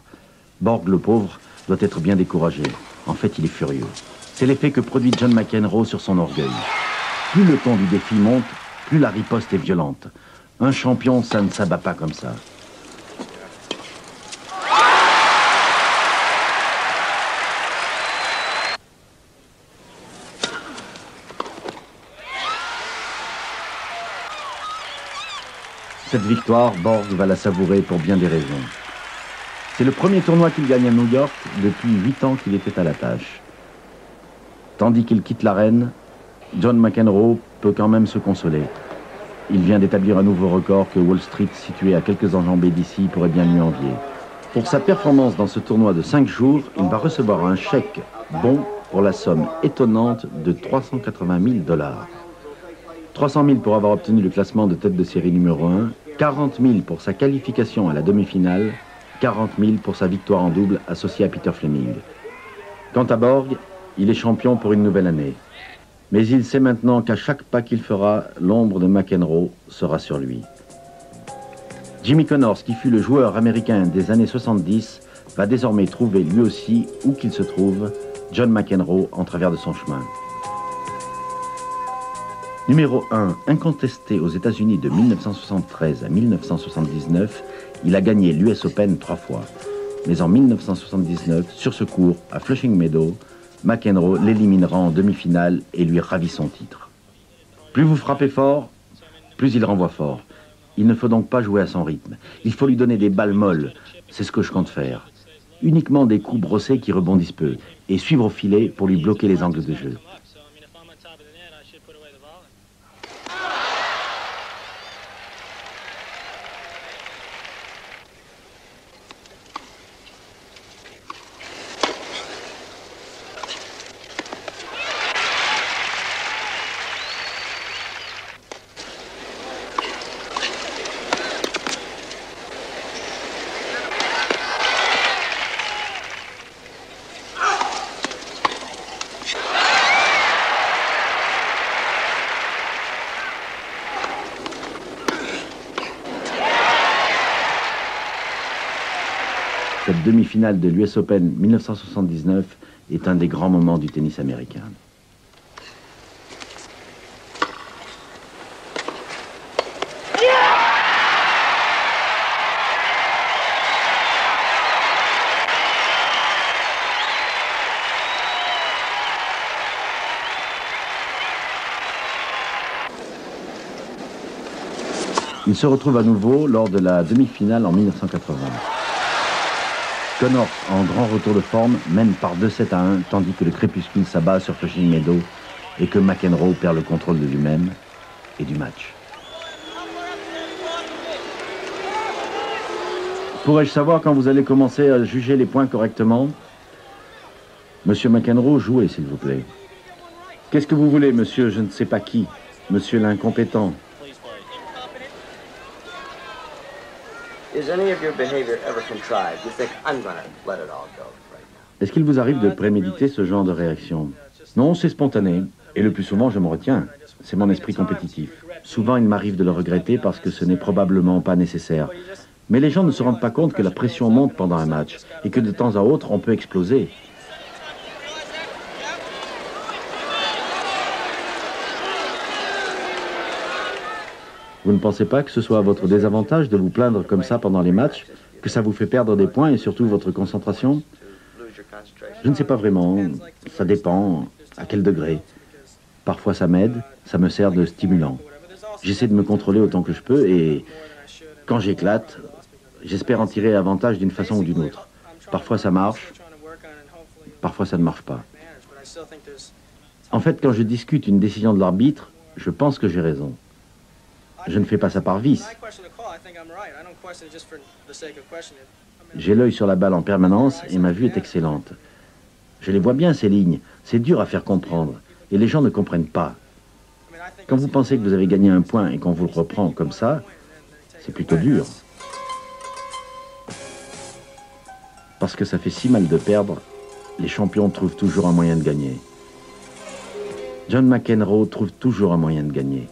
A: Borg, le pauvre, doit être bien découragé. En fait, il est furieux. C'est l'effet que produit John McEnroe sur son orgueil. Plus le ton du défi monte, plus la riposte est violente. Un champion, ça ne s'abat pas comme ça. Cette victoire, Borg va la savourer pour bien des raisons. C'est le premier tournoi qu'il gagne à New York depuis 8 ans qu'il était à la tâche. Tandis qu'il quitte l'arène, John McEnroe peut quand même se consoler. Il vient d'établir un nouveau record que Wall Street, situé à quelques enjambées d'ici, pourrait bien lui envier. Pour sa performance dans ce tournoi de 5 jours, il va recevoir un chèque bon pour la somme étonnante de 380 000 $. 300 000 pour avoir obtenu le classement de tête de série numéro 1, 40 000 pour sa qualification à la demi-finale, 40 000 pour sa victoire en double associée à Peter Fleming. Quant à Borg, il est champion pour une nouvelle année. Mais il sait maintenant qu'à chaque pas qu'il fera, l'ombre de McEnroe sera sur lui. Jimmy Connors, qui fut le joueur américain des années 70, va désormais trouver lui aussi, où qu'il se trouve, John McEnroe en travers de son chemin. Numéro 1, incontesté aux États-Unis de 1973 à 1979, il a gagné l'US Open 3 fois. Mais en 1979, sur ce court, à Flushing Meadow, McEnroe l'éliminera en demi-finale et lui ravit son titre. Plus vous frappez fort, plus il renvoie fort. Il ne faut donc pas jouer à son rythme. Il faut lui donner des balles molles. C'est ce que je compte faire. Uniquement des coups brossés qui rebondissent peu et suivre au filet pour lui bloquer les angles de jeu. Cette demi-finale de l'US Open 1979 est un des grands moments du tennis américain. Il se retrouve à nouveau lors de la demi-finale en 1980. Connors, en grand retour de forme, mène par 2-7 à 1, tandis que le crépuscule s'abat sur Flushing Meadow et que McEnroe perd le contrôle de lui-même et du match. Pourrais-je savoir quand vous allez commencer à juger les points correctement? Monsieur McEnroe, jouez, s'il vous plaît. Qu'est-ce que vous voulez, monsieur je ne sais pas qui? Monsieur l'incompétent? Est-ce qu'il vous arrive de préméditer ce genre de réaction? Non, c'est spontané. Et le plus souvent, je me retiens. C'est mon esprit compétitif. Souvent, il m'arrive de le regretter parce que ce n'est probablement pas nécessaire. Mais les gens ne se rendent pas compte que la pression monte pendant un match et que de temps à autre, on peut exploser. Vous ne pensez pas que ce soit à votre désavantage de vous plaindre comme ça pendant les matchs, que ça vous fait perdre des points et surtout votre concentration? Je ne sais pas vraiment, ça dépend, à quel degré. Parfois ça m'aide, ça me sert de stimulant. J'essaie de me contrôler autant que je peux et quand j'éclate, j'espère en tirer avantage d'une façon ou d'une autre. Parfois ça marche, parfois ça ne marche pas. En fait, quand je discute une décision de l'arbitre, je pense que j'ai raison. Je ne fais pas ça par vice. J'ai l'œil sur la balle en permanence et ma vue est excellente. Je les vois bien, ces lignes. C'est dur à faire comprendre. Et les gens ne comprennent pas. Quand vous pensez que vous avez gagné un point et qu'on vous le reprend comme ça, c'est plutôt dur. Parce que ça fait si mal de perdre, les champions trouvent toujours un moyen de gagner. John McEnroe trouve toujours un moyen de gagner.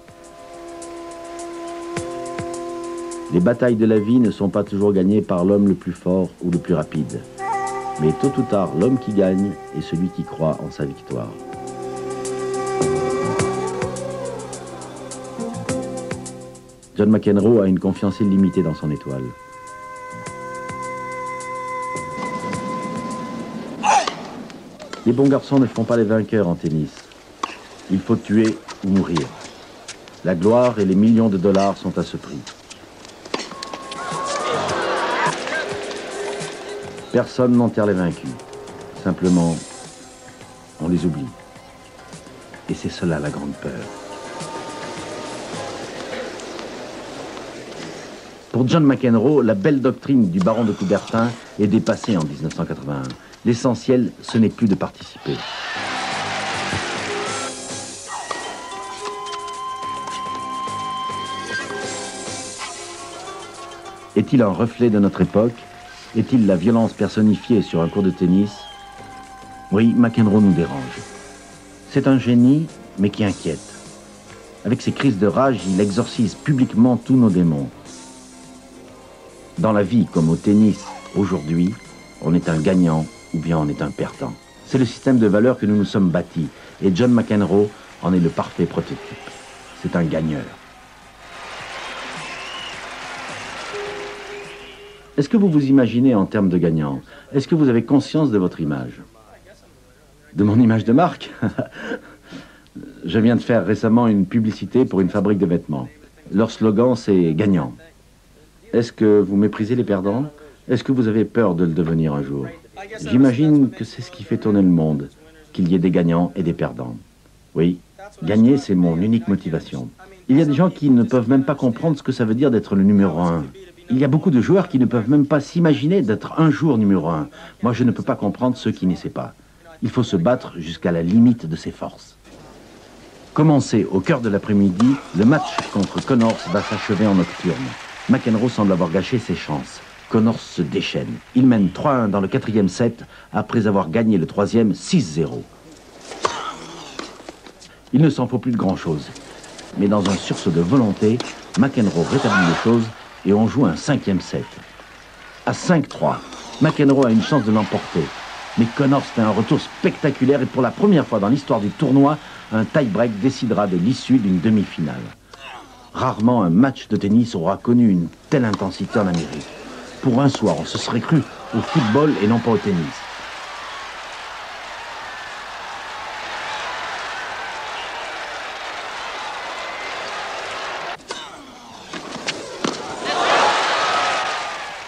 A: Les batailles de la vie ne sont pas toujours gagnées par l'homme le plus fort ou le plus rapide. Mais tôt ou tard, l'homme qui gagne est celui qui croit en sa victoire. John McEnroe a une confiance illimitée dans son étoile. Les bons garçons ne font pas les vainqueurs en tennis. Il faut tuer ou mourir. La gloire et les millions de dollars sont à ce prix. Personne n'enterre les vaincus. Simplement, on les oublie. Et c'est cela la grande peur. Pour John McEnroe, la belle doctrine du baron de Coubertin est dépassée en 1981. L'essentiel, ce n'est plus de participer. Est-il un reflet de notre époque? Est-il la violence personnifiée sur un court de tennis? Oui, McEnroe nous dérange. C'est un génie, mais qui inquiète. Avec ses crises de rage, il exorcise publiquement tous nos démons. Dans la vie, comme au tennis, aujourd'hui, on est un gagnant ou bien on est un perdant. C'est le système de valeurs que nous nous sommes bâtis. Et John McEnroe en est le parfait prototype. C'est un gagneur. Est-ce que vous vous imaginez en termes de gagnant? Est-ce que vous avez conscience de votre image? De mon image de marque? Je viens de faire récemment une publicité pour une fabrique de vêtements. Leur slogan, c'est « gagnant ». Est-ce que vous méprisez les perdants? Est-ce que vous avez peur de le devenir un jour? J'imagine que c'est ce qui fait tourner le monde, qu'il y ait des gagnants et des perdants. Oui, gagner, c'est mon unique motivation. Il y a des gens qui ne peuvent même pas comprendre ce que ça veut dire d'être le numéro 1. Il y a beaucoup de joueurs qui ne peuvent même pas s'imaginer d'être un jour numéro 1. Moi, je ne peux pas comprendre ceux qui n'essaient pas. Il faut se battre jusqu'à la limite de ses forces. Commencé au cœur de l'après-midi, le match contre Connors va s'achever en nocturne. McEnroe semble avoir gâché ses chances. Connors se déchaîne. Il mène 3-1 dans le 4e set, après avoir gagné le 3e 6-0. Il ne s'en faut plus de grand-chose. Mais dans un sursaut de volonté, McEnroe rétablit les choses et on joue un 5e set. À 5-3, McEnroe a une chance de l'emporter. Mais Connors fait un retour spectaculaire et pour la première fois dans l'histoire du tournoi, un tie-break décidera de l'issue d'une demi-finale. Rarement un match de tennis aura connu une telle intensité en Amérique. Pour un soir, on se serait cru au football et non pas au tennis.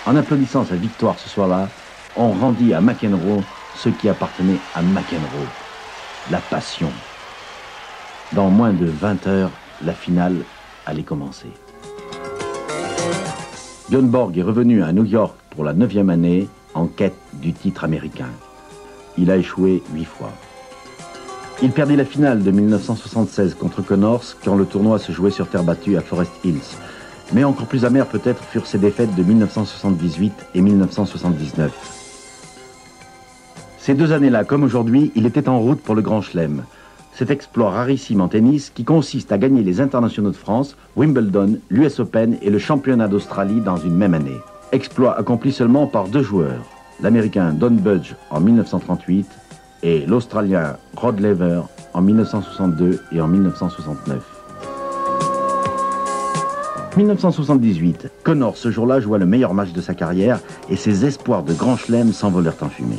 A: En applaudissant sa victoire ce soir-là, on rendit à McEnroe ce qui appartenait à McEnroe, la passion. Dans moins de 20 heures, la finale allait commencer. Björn Borg est revenu à New York pour la 9e année en quête du titre américain. Il a échoué 8 fois. Il perdit la finale de 1976 contre Connors quand le tournoi se jouait sur terre battue à Forest Hills. Mais encore plus amères peut-être furent ses défaites de 1978 et 1979. Ces 2 années-là, comme aujourd'hui, il était en route pour le Grand Chelem. Cet exploit rarissime en tennis qui consiste à gagner les internationaux de France, Wimbledon, l'US Open et le championnat d'Australie dans une même année. Exploit accompli seulement par 2 joueurs, l'Américain Don Budge en 1938 et l'Australien Rod Laver en 1962 et en 1969. 1978, Connors ce jour-là joua le meilleur match de sa carrière et ses espoirs de Grand Chelem s'envolèrent en fumée.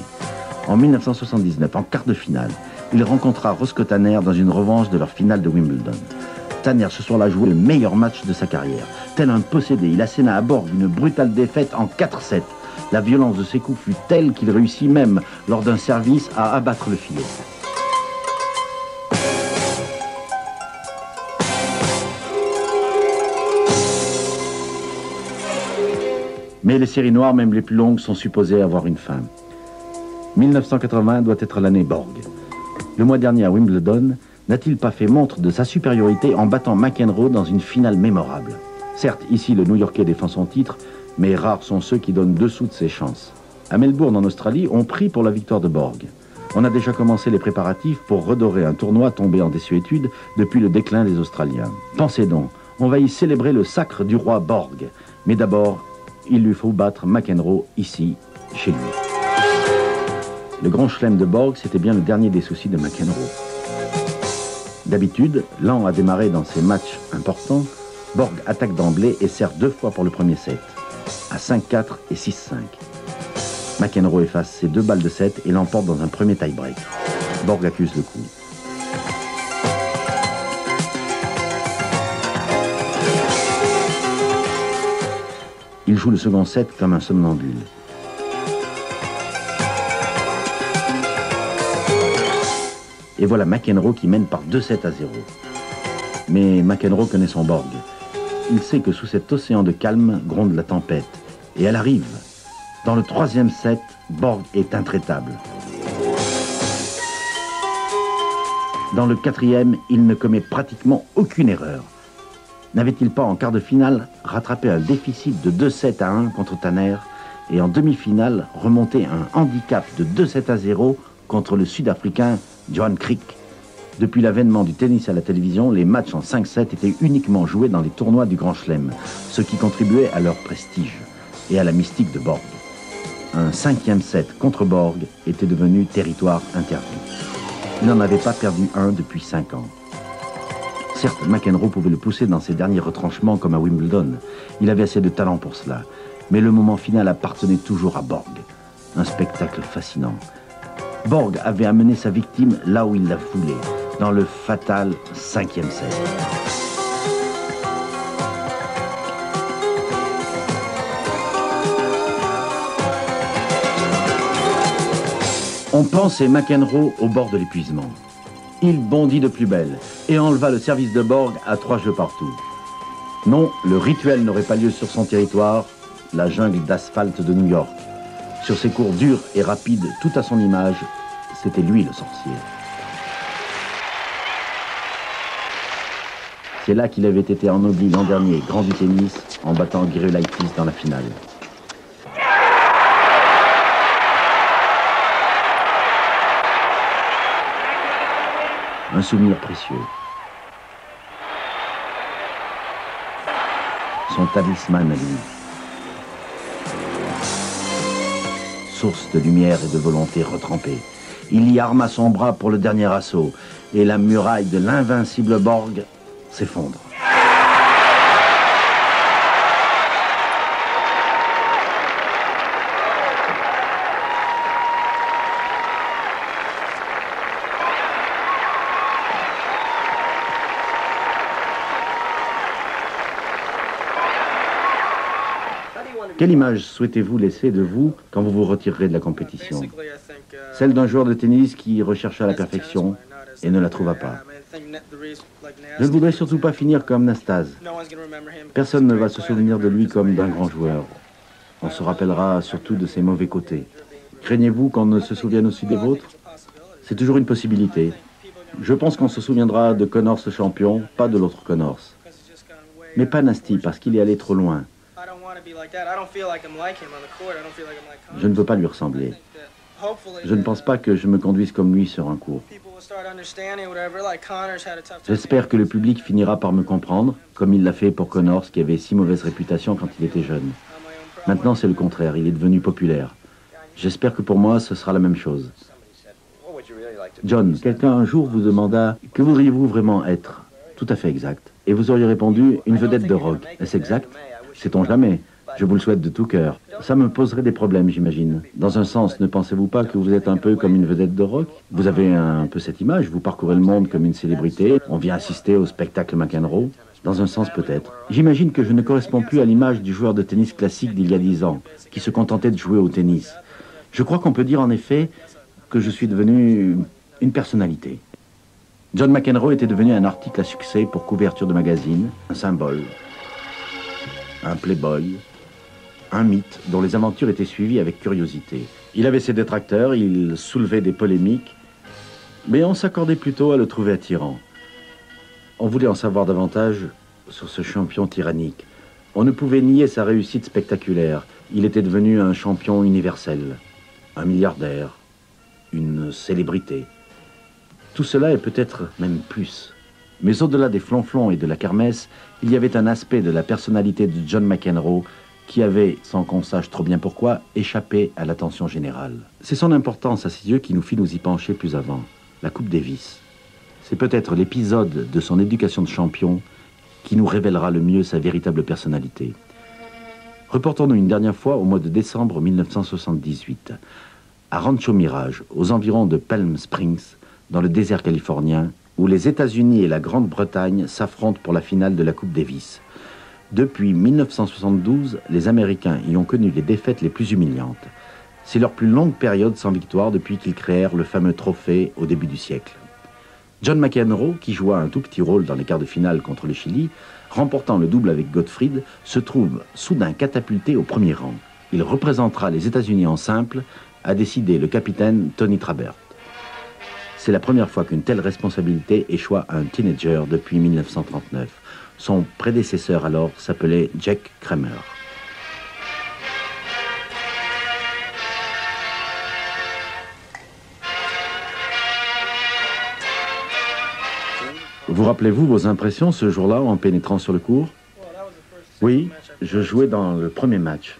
A: En 1979, en quart de finale, il rencontra Roscoe Tanner dans une revanche de leur finale de Wimbledon. Tanner ce soir-là jouait le meilleur match de sa carrière. Tel un possédé, il asséna à Borg une brutale défaite en 4-7. La violence de ses coups fut telle qu'il réussit même, lors d'un service, à abattre le filet. Mais les séries noires, même les plus longues, sont supposées avoir une fin. 1980 doit être l'année Borg. Le mois dernier à Wimbledon, n'a-t-il pas fait montre de sa supériorité en battant McEnroe dans une finale mémorable? Certes, ici, le New-Yorkais défend son titre, mais rares sont ceux qui donnent dessous de ses chances. À Melbourne, en Australie, on prie pour la victoire de Borg. On a déjà commencé les préparatifs pour redorer un tournoi tombé en désuétude depuis le déclin des Australiens. Pensez donc, on va y célébrer le sacre du roi Borg. Mais d'abord, il lui faut battre McEnroe ici, chez lui. Le Grand Chelem de Borg, c'était bien le dernier des soucis de McEnroe. D'habitude, lent à démarrer dans ses matchs importants, Borg attaque d'emblée et sert 2 fois pour le premier set, à 5-4 et 6-5. McEnroe efface ses 2 balles de set et l'emporte dans un premier tie-break. Borg accuse le coup. Il joue le second set comme un somnambule. Et voilà McEnroe qui mène par 2-7 à 0. Mais McEnroe connaît son Borg. Il sait que sous cet océan de calme gronde la tempête. Et elle arrive. Dans le 3e set, Borg est intraitable. Dans le 4e, il ne commet pratiquement aucune erreur. N'avait-il pas en quart de finale rattrapé un déficit de 2-7 à 1 contre Tanner et en demi-finale remonté un handicap de 2-7 à 0 contre le Sud-Africain Johan Kriek. Depuis l'avènement du tennis à la télévision, les matchs en 5-7 étaient uniquement joués dans les tournois du Grand Chelem, ce qui contribuait à leur prestige et à la mystique de Borg. Un 5e set contre Borg était devenu territoire interdit. Il n'en avait pas perdu un depuis 5 ans. Certes, McEnroe pouvait le pousser dans ses derniers retranchements comme à Wimbledon. Il avait assez de talent pour cela. Mais le moment final appartenait toujours à Borg. Un spectacle fascinant. Borg avait amené sa victime là où il la voulait, dans le fatal 5e set. On pensait McEnroe au bord de l'épuisement. Il bondit de plus belle et enleva le service de Borg à 3 jeux partout. Non, le rituel n'aurait pas lieu sur son territoire, la jungle d'asphalte de New York. Sur ses cours durs et rapides, tout à son image, c'était lui le sorcier. C'est là qu'il avait été ennobli l'an dernier, grand du tennis, en battant Gerulaitis dans la finale. Un souvenir précieux. Son talisman à lui. Source de lumière et de volonté retrempée. Il y arma son bras pour le dernier assaut, et la muraille de l'invincible Borg s'effondre. Quelle image souhaitez-vous laisser de vous quand vous vous retirerez de la compétition? Celle d'un joueur de tennis qui rechercha la perfection et ne la trouva pas. Je ne voudrais surtout pas finir comme Nastase. Personne ne va se souvenir de lui comme d'un grand joueur. On se rappellera surtout de ses mauvais côtés. Craignez-vous qu'on ne se souvienne aussi des vôtres? C'est toujours une possibilité. Je pense qu'on se souviendra de Connors le champion, pas de l'autre Connors. Mais pas Nasty, parce qu'il est allé trop loin. Je ne veux pas lui ressembler. Je ne pense pas que je me conduise comme lui sur un court. J'espère que le public finira par me comprendre, comme il l'a fait pour Connors, qui avait si mauvaise réputation quand il était jeune. Maintenant, c'est le contraire, il est devenu populaire. J'espère que pour moi, ce sera la même chose. John, quelqu'un un jour vous demanda « Que voudriez-vous vraiment être ?» Tout à fait exact. Et vous auriez répondu « Une vedette de rock ». Est-ce exact? Sait-on jamais? Je vous le souhaite de tout cœur. Ça me poserait des problèmes, j'imagine. Dans un sens, ne pensez-vous pas que vous êtes un peu comme une vedette de rock? Vous avez un peu cette image, vous parcourez le monde comme une célébrité, on vient assister au spectacle McEnroe. Dans un sens, peut-être. J'imagine que je ne corresponds plus à l'image du joueur de tennis classique d'il y a 10 ans, qui se contentait de jouer au tennis. Je crois qu'on peut dire en effet que je suis devenu une personnalité. John McEnroe était devenu un article à succès pour couverture de magazine, un symbole, un playboy, un mythe dont les aventures étaient suivies avec curiosité. Il avait ses détracteurs, il soulevait des polémiques, mais on s'accordait plutôt à le trouver attirant. On voulait en savoir davantage sur ce champion tyrannique. On ne pouvait nier sa réussite spectaculaire. Il était devenu un champion universel, un milliardaire, une célébrité. Tout cela est peut-être même plus. Mais au-delà des flonflons et de la kermesse, il y avait un aspect de la personnalité de John McEnroe qui avait, sans qu'on sache trop bien pourquoi, échappé à l'attention générale. C'est son importance à ses yeux qui nous fit nous y pencher plus avant. La Coupe Davis. C'est peut-être l'épisode de son éducation de champion qui nous révélera le mieux sa véritable personnalité. Reportons-nous une dernière fois au mois de décembre 1978, à Rancho Mirage, aux environs de Palm Springs, dans le désert californien, où les États-Unis et la Grande-Bretagne s'affrontent pour la finale de la Coupe Davis. Depuis 1972, les Américains y ont connu les défaites les plus humiliantes. C'est leur plus longue période sans victoire depuis qu'ils créèrent le fameux trophée au début du siècle. John McEnroe, qui joua un tout petit rôle dans les quarts de finale contre le Chili, remportant le double avec Gottfried, se trouve soudain catapulté au premier rang. Il représentera les États-Unis en simple, a décidé le capitaine Tony Trabert. C'est la première fois qu'une telle responsabilité échoua à un teenager depuis 1939. Son prédécesseur alors s'appelait Jack Kramer. Vous rappelez-vous vos impressions ce jour-là en pénétrant sur le court? Oui, je jouais dans le premier match.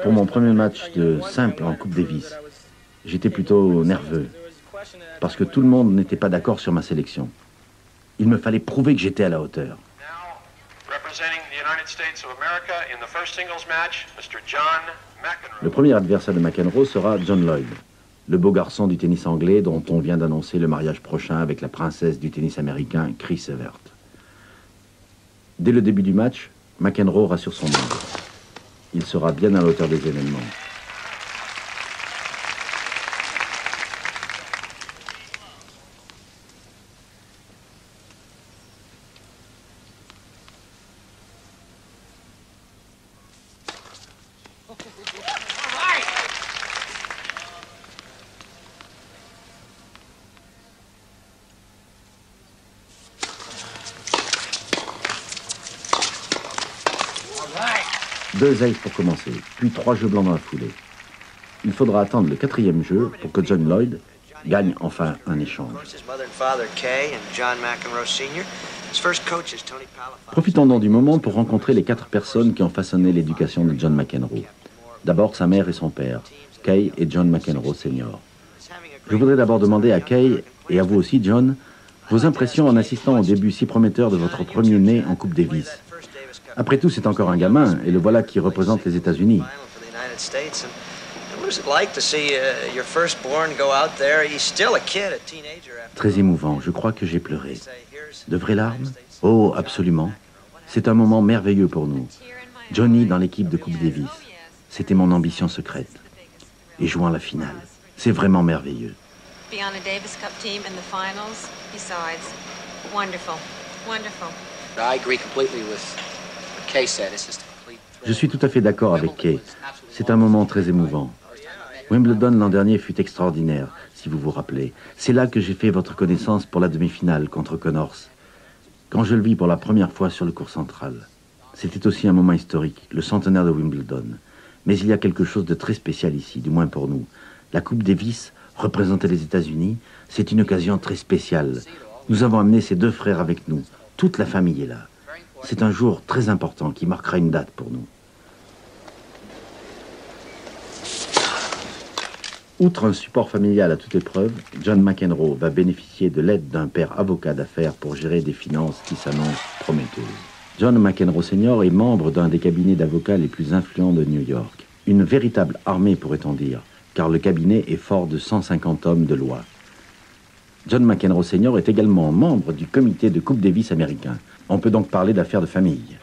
A: Pour mon premier match de simple en Coupe Davis, j'étais plutôt nerveux parce que tout le monde n'était pas d'accord sur ma sélection. Il me fallait prouver que j'étais à la hauteur. Le premier adversaire de McEnroe sera John Lloyd, le beau garçon du tennis anglais dont on vient d'annoncer le mariage prochain avec la princesse du tennis américain, Chris Evert. Dès le début du match, McEnroe rassure son monde. Il sera bien à la hauteur des événements. Deux aces pour commencer, puis 3 jeux blancs dans la foulée. Il faudra attendre le 4e jeu pour que John Lloyd gagne enfin un échange. Profitons donc du moment pour rencontrer les 4 personnes qui ont façonné l'éducation de John McEnroe. D'abord sa mère et son père, Kay et John McEnroe Sr. Je voudrais d'abord demander à Kay, et à vous aussi John, vos impressions en assistant au début si prometteur de votre premier-né en Coupe Davis. Après tout, c'est encore un gamin, et le voilà qui représente les États-Unis. Très émouvant, je crois que j'ai pleuré. De vraies larmes? Oh, absolument. C'est un moment merveilleux pour nous. Johnny dans l'équipe de Coupe Davis, c'était mon ambition secrète. Et jouant la finale, c'est vraiment merveilleux. Je suis tout à fait d'accord avec Kay. C'est un moment très émouvant. Wimbledon l'an dernier fut extraordinaire, si vous vous rappelez. C'est là que j'ai fait votre connaissance pour la demi-finale contre Connors. Quand je le vis pour la première fois sur le court central. C'était aussi un moment historique, le centenaire de Wimbledon. Mais il y a quelque chose de très spécial ici, du moins pour nous. La Coupe Davis, représenter les États-Unis, c'est une occasion très spéciale. Nous avons amené ces 2 frères avec nous. Toute la famille est là. C'est un jour très important qui marquera une date pour nous. Outre un support familial à toute épreuve, John McEnroe va bénéficier de l'aide d'un père avocat d'affaires pour gérer des finances qui s'annoncent prometteuses. John McEnroe Sr. est membre d'un des cabinets d'avocats les plus influents de New York. Une véritable armée, pourrait-on dire, car le cabinet est fort de 150 hommes de loi. John McEnroe Sr. est également membre du comité de Coupe Davis américain. On peut donc parler d'affaires de famille.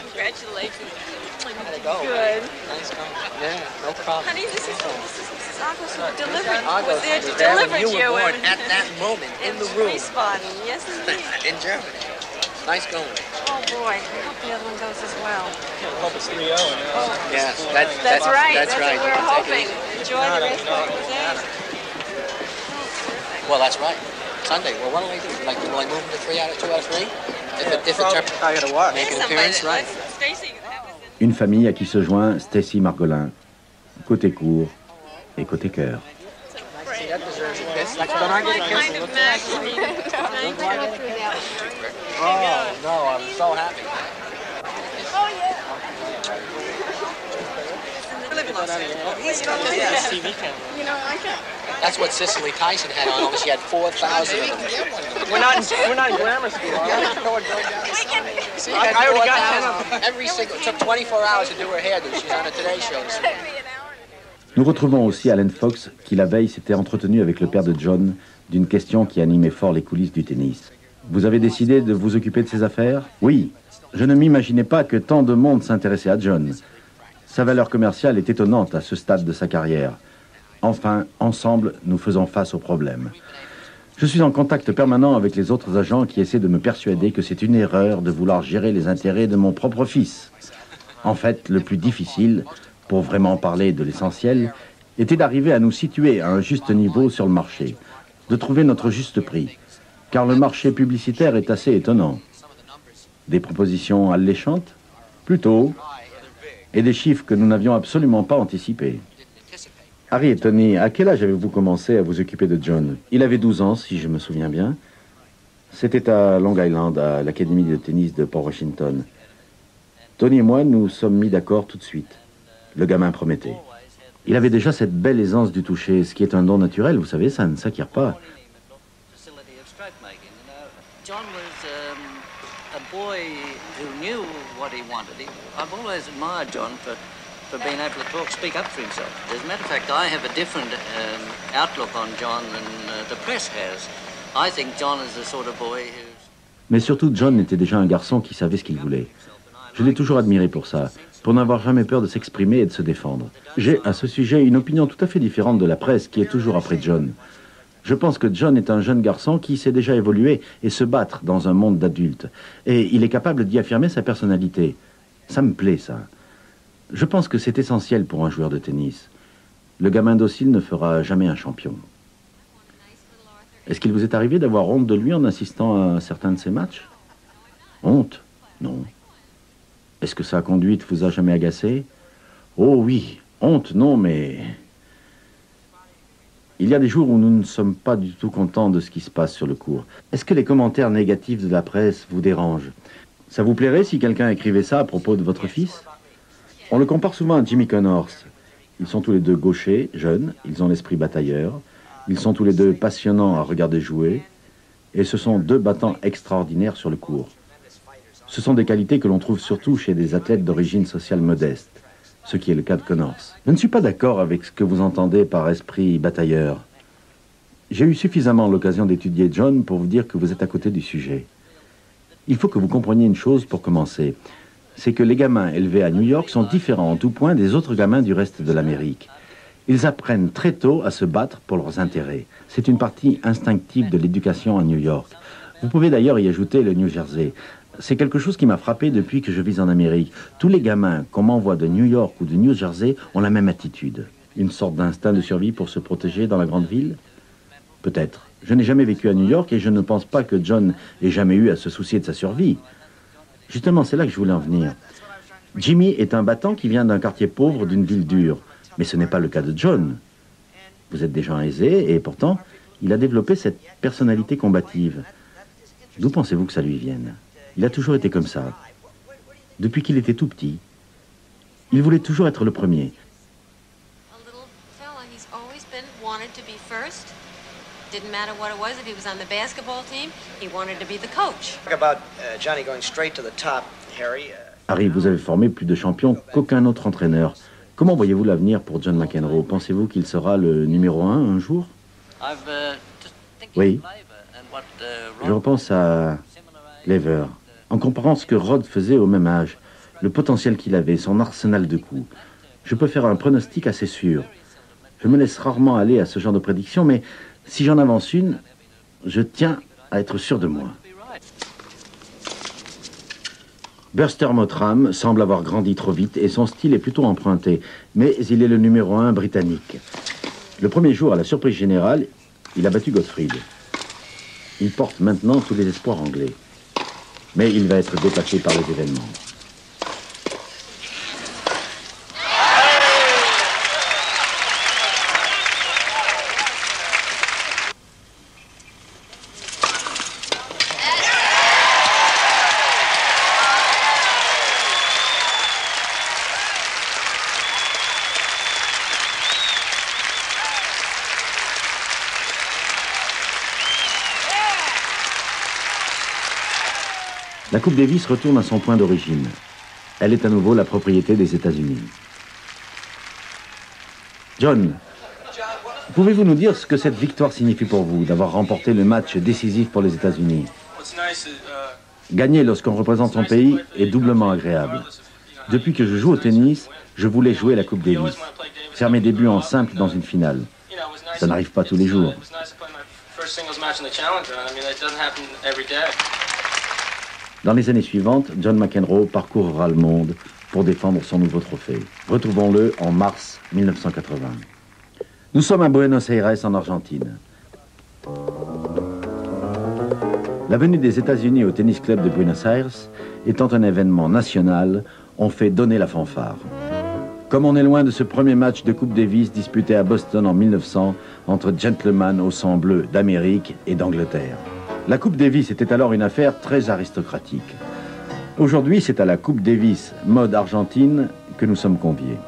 I: Congratulations. Good.
D: Nice going. Yeah, no problem.
I: Honey, this is Agos who delivered. Was there to deliver
D: you
I: you.
D: were born at that moment in the room.
I: Wiesbaden. Yes, indeed.
D: In Germany. Nice going.
I: Oh boy, I hope the other one goes as well.
J: I hope it's 3-0.
D: Yes,
I: That's right.
D: That's right.
I: What we're hoping. Enjoy the rest of the day.
D: Well, that's right. Sunday. Well, what will I do? Like, will I move them to 2 out of 3? If
J: I gotta watch.
D: Make an appearance, right?
I: Stacy.
A: Une famille à qui se joint Stacy Margolin, côté court et côté cœur.
D: Oh, no, I'm so happy.
I: Oh, yeah.
D: That's what Cicely Tyson had on. She had 4,000 of them.
J: We're not in grammar school.
D: I already got 10 every single. It took 24 hours to do her hairdo. She's on a Today Show.
A: Nous retrouvons aussi Allen Fox, qui la veille s'était entretenu avec le père de John d'une question qui animait fort les coulisses du tennis. Vous avez décidé de vous occuper de ses affaires? Oui. Je ne m'imaginais pas que tant de monde s'intéressait à John. Sa valeur commerciale est étonnante à ce stade de sa carrière. Enfin, ensemble, nous faisons face aux problèmes. Je suis en contact permanent avec les autres agents qui essaient de me persuader que c'est une erreur de vouloir gérer les intérêts de mon propre fils. En fait, le plus difficile, pour vraiment parler de l'essentiel, était d'arriver à nous situer à un juste niveau sur le marché, de trouver notre juste prix, car le marché publicitaire est assez étonnant. Des propositions alléchantes? Plutôt. Et des chiffres que nous n'avions absolument pas anticipés. Harry et Tony, à quel âge avez-vous commencé à vous occuper de John? Il avait 12 ans, si je me souviens bien. C'était à Long Island, à l'académie de tennis de Port Washington. Tony et moi nous sommes mis d'accord tout de suite. Le gamin promettait. Il avait déjà cette belle aisance du toucher, ce qui est un don naturel, vous savez, ça ne s'acquiert pas.
E: John was a boy who knew what he wanted. I've always admired John for being able to speak up for himself. As a matter of fact, I have a different outlook on John than the press has. I think John is the sort of boy who's...
A: Mais surtout, John était déjà un garçon qui savait ce qu'il voulait. Je l'ai toujours admiré pour ça, pour n'avoir jamais peur de s'exprimer et de se défendre. J'ai à ce sujet une opinion tout à fait différente de la presse qui est toujours après John. Je pense que John est un jeune garçon qui sait déjà évoluer et se battre dans un monde d'adultes. Et il est capable d'y affirmer sa personnalité. Ça me plaît, ça. Je pense que c'est essentiel pour un joueur de tennis. Le gamin docile ne fera jamais un champion. Est-ce qu'il vous est arrivé d'avoir honte de lui en assistant à certains de ses matchs? Honte? Non. Est-ce que sa conduite vous a jamais agacé? Oh oui, honte, non, mais... Il y a des jours où nous ne sommes pas du tout contents de ce qui se passe sur le court. Est-ce que les commentaires négatifs de la presse vous dérangent? Ça vous plairait si quelqu'un écrivait ça à propos de votre fils? On le compare souvent à Jimmy Connors. Ils sont tous les deux gauchers, jeunes, ils ont l'esprit batailleur, ils sont tous les deux passionnants à regarder jouer, et ce sont deux battants extraordinaires sur le court. Ce sont des qualités que l'on trouve surtout chez des athlètes d'origine sociale modeste, ce qui est le cas de Connors. Je ne suis pas d'accord avec ce que vous entendez par esprit batailleur. J'ai eu suffisamment l'occasion d'étudier John pour vous dire que vous êtes à côté du sujet. Il faut que vous compreniez une chose pour commencer. C'est que les gamins élevés à New York sont différents en tout point des autres gamins du reste de l'Amérique. Ils apprennent très tôt à se battre pour leurs intérêts. C'est une partie instinctive de l'éducation à New York. Vous pouvez d'ailleurs y ajouter le New Jersey. C'est quelque chose qui m'a frappé depuis que je vis en Amérique. Tous les gamins qu'on m'envoie de New York ou de New Jersey ont la même attitude. Une sorte d'instinct de survie pour se protéger dans la grande ville? Peut-être. Je n'ai jamais vécu à New York et je ne pense pas que John ait jamais eu à se soucier de sa survie. Justement, c'est là que je voulais en venir. Jimmy est un battant qui vient d'un quartier pauvre d'une ville dure. Mais ce n'est pas le cas de John. Vous êtes des gens aisés et pourtant, il a développé cette personnalité combative. D'où pensez-vous que ça lui vienne? Il a toujours été comme ça. Depuis qu'il était tout petit. Il voulait toujours être le premier. Harry, vous avez formé plus de champions qu'aucun autre entraîneur. Comment voyez-vous l'avenir pour John McEnroe? Pensez-vous qu'il sera le numéro 1 un jour? Oui. Je repense à Lever. En comparant ce que Rod faisait au même âge, le potentiel qu'il avait, son arsenal de coups, je peux faire un pronostic assez sûr. Je me laisse rarement aller à ce genre de prédiction, mais si j'en avance une, je tiens à être sûr de moi. Buster Mottram semble avoir grandi trop vite et son style est plutôt emprunté, mais il est le numéro 1 britannique. Le premier jour, à la surprise générale, il a battu Gottfried. Il porte maintenant tous les espoirs anglais. Mais il va être dépassé par les événements. La Coupe Davis retourne à son point d'origine. Elle est à nouveau la propriété des États-Unis. John, pouvez-vous nous dire ce que cette victoire signifie pour vous, d'avoir remporté le match décisif pour les États-Unis? Gagner lorsqu'on représente son pays est doublement agréable. Depuis que je joue au tennis, je voulais jouer la Coupe Davis. Faire mes débuts en simple dans une finale. Ça n'arrive pas tous les jours. Dans les années suivantes, John McEnroe parcourra le monde pour défendre son nouveau trophée. Retrouvons-le en mars 1980. Nous sommes à Buenos Aires, en Argentine. La venue des États-Unis au Tennis Club de Buenos Aires, étant un événement national, on fait donner la fanfare. Comme on est loin de ce premier match de Coupe Davis disputé à Boston en 1900 entre gentlemen au sang bleu d'Amérique et d'Angleterre. La Coupe Davis était alors une affaire très aristocratique. Aujourd'hui, c'est à la Coupe Davis mode Argentine que nous sommes conviés.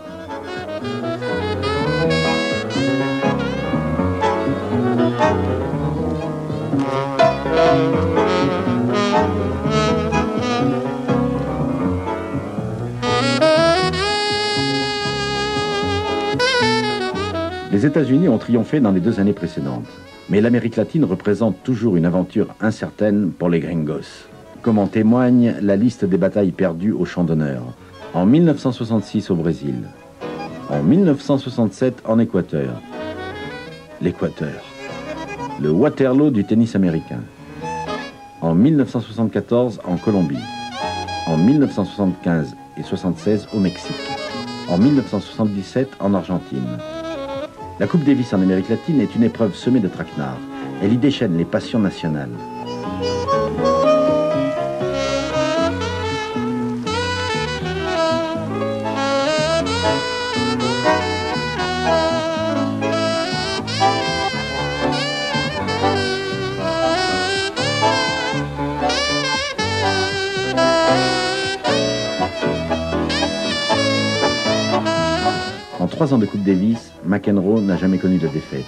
A: Les États-Unis ont triomphé dans les 2 années précédentes. Mais l'Amérique latine représente toujours une aventure incertaine pour les gringos. Comme en témoigne la liste des batailles perdues au champ d'honneur. En 1966 au Brésil. En 1967 en Équateur. L'Équateur. Le Waterloo du tennis américain. En 1974 en Colombie. En 1975 et 1976 au Mexique. En 1977 en Argentine. La Coupe Davis en Amérique latine est une épreuve semée de traquenards. Elle y déchaîne les passions nationales. En 3 ans de Coupe Davis, McEnroe n'a jamais connu de défaite.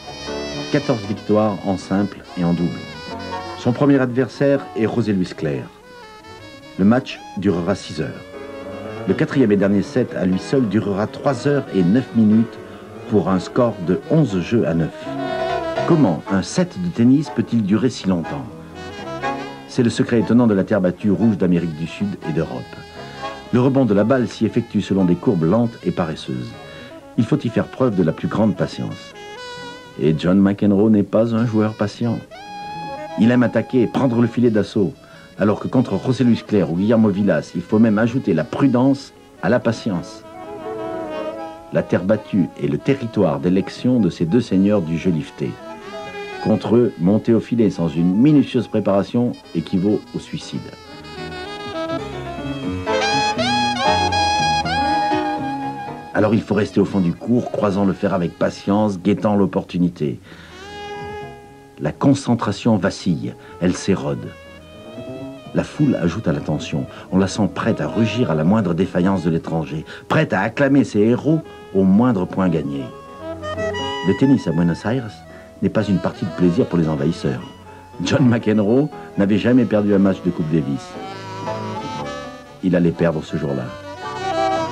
A: 14 victoires en simple et en double. Son premier adversaire est José Luis Clerc. Le match durera 6 heures. Le 4e et dernier set à lui seul durera 3 heures et 9 minutes pour un score de 11 jeux à 9. Comment un set de tennis peut-il durer si longtemps? C'est le secret étonnant de la terre battue rouge d'Amérique du Sud et d'Europe. Le rebond de la balle s'y effectue selon des courbes lentes et paresseuses. Il faut y faire preuve de la plus grande patience. Et John McEnroe n'est pas un joueur patient. Il aime attaquer et prendre le filet d'assaut, alors que contre José Luis Clerc ou Guillermo Vilas, il faut même ajouter la prudence à la patience. La terre battue est le territoire d'élection de ces 2 seigneurs du jeu lifté. Contre eux, monter au filet sans une minutieuse préparation équivaut au suicide. Alors il faut rester au fond du court, croisant le fer avec patience, guettant l'opportunité. La concentration vacille, elle s'érode. La foule ajoute à la tension. On la sent prête à rugir à la moindre défaillance de l'étranger, prête à acclamer ses héros au moindre point gagné. Le tennis à Buenos Aires n'est pas une partie de plaisir pour les envahisseurs. John McEnroe n'avait jamais perdu un match de Coupe Davis. Il allait perdre ce jour-là.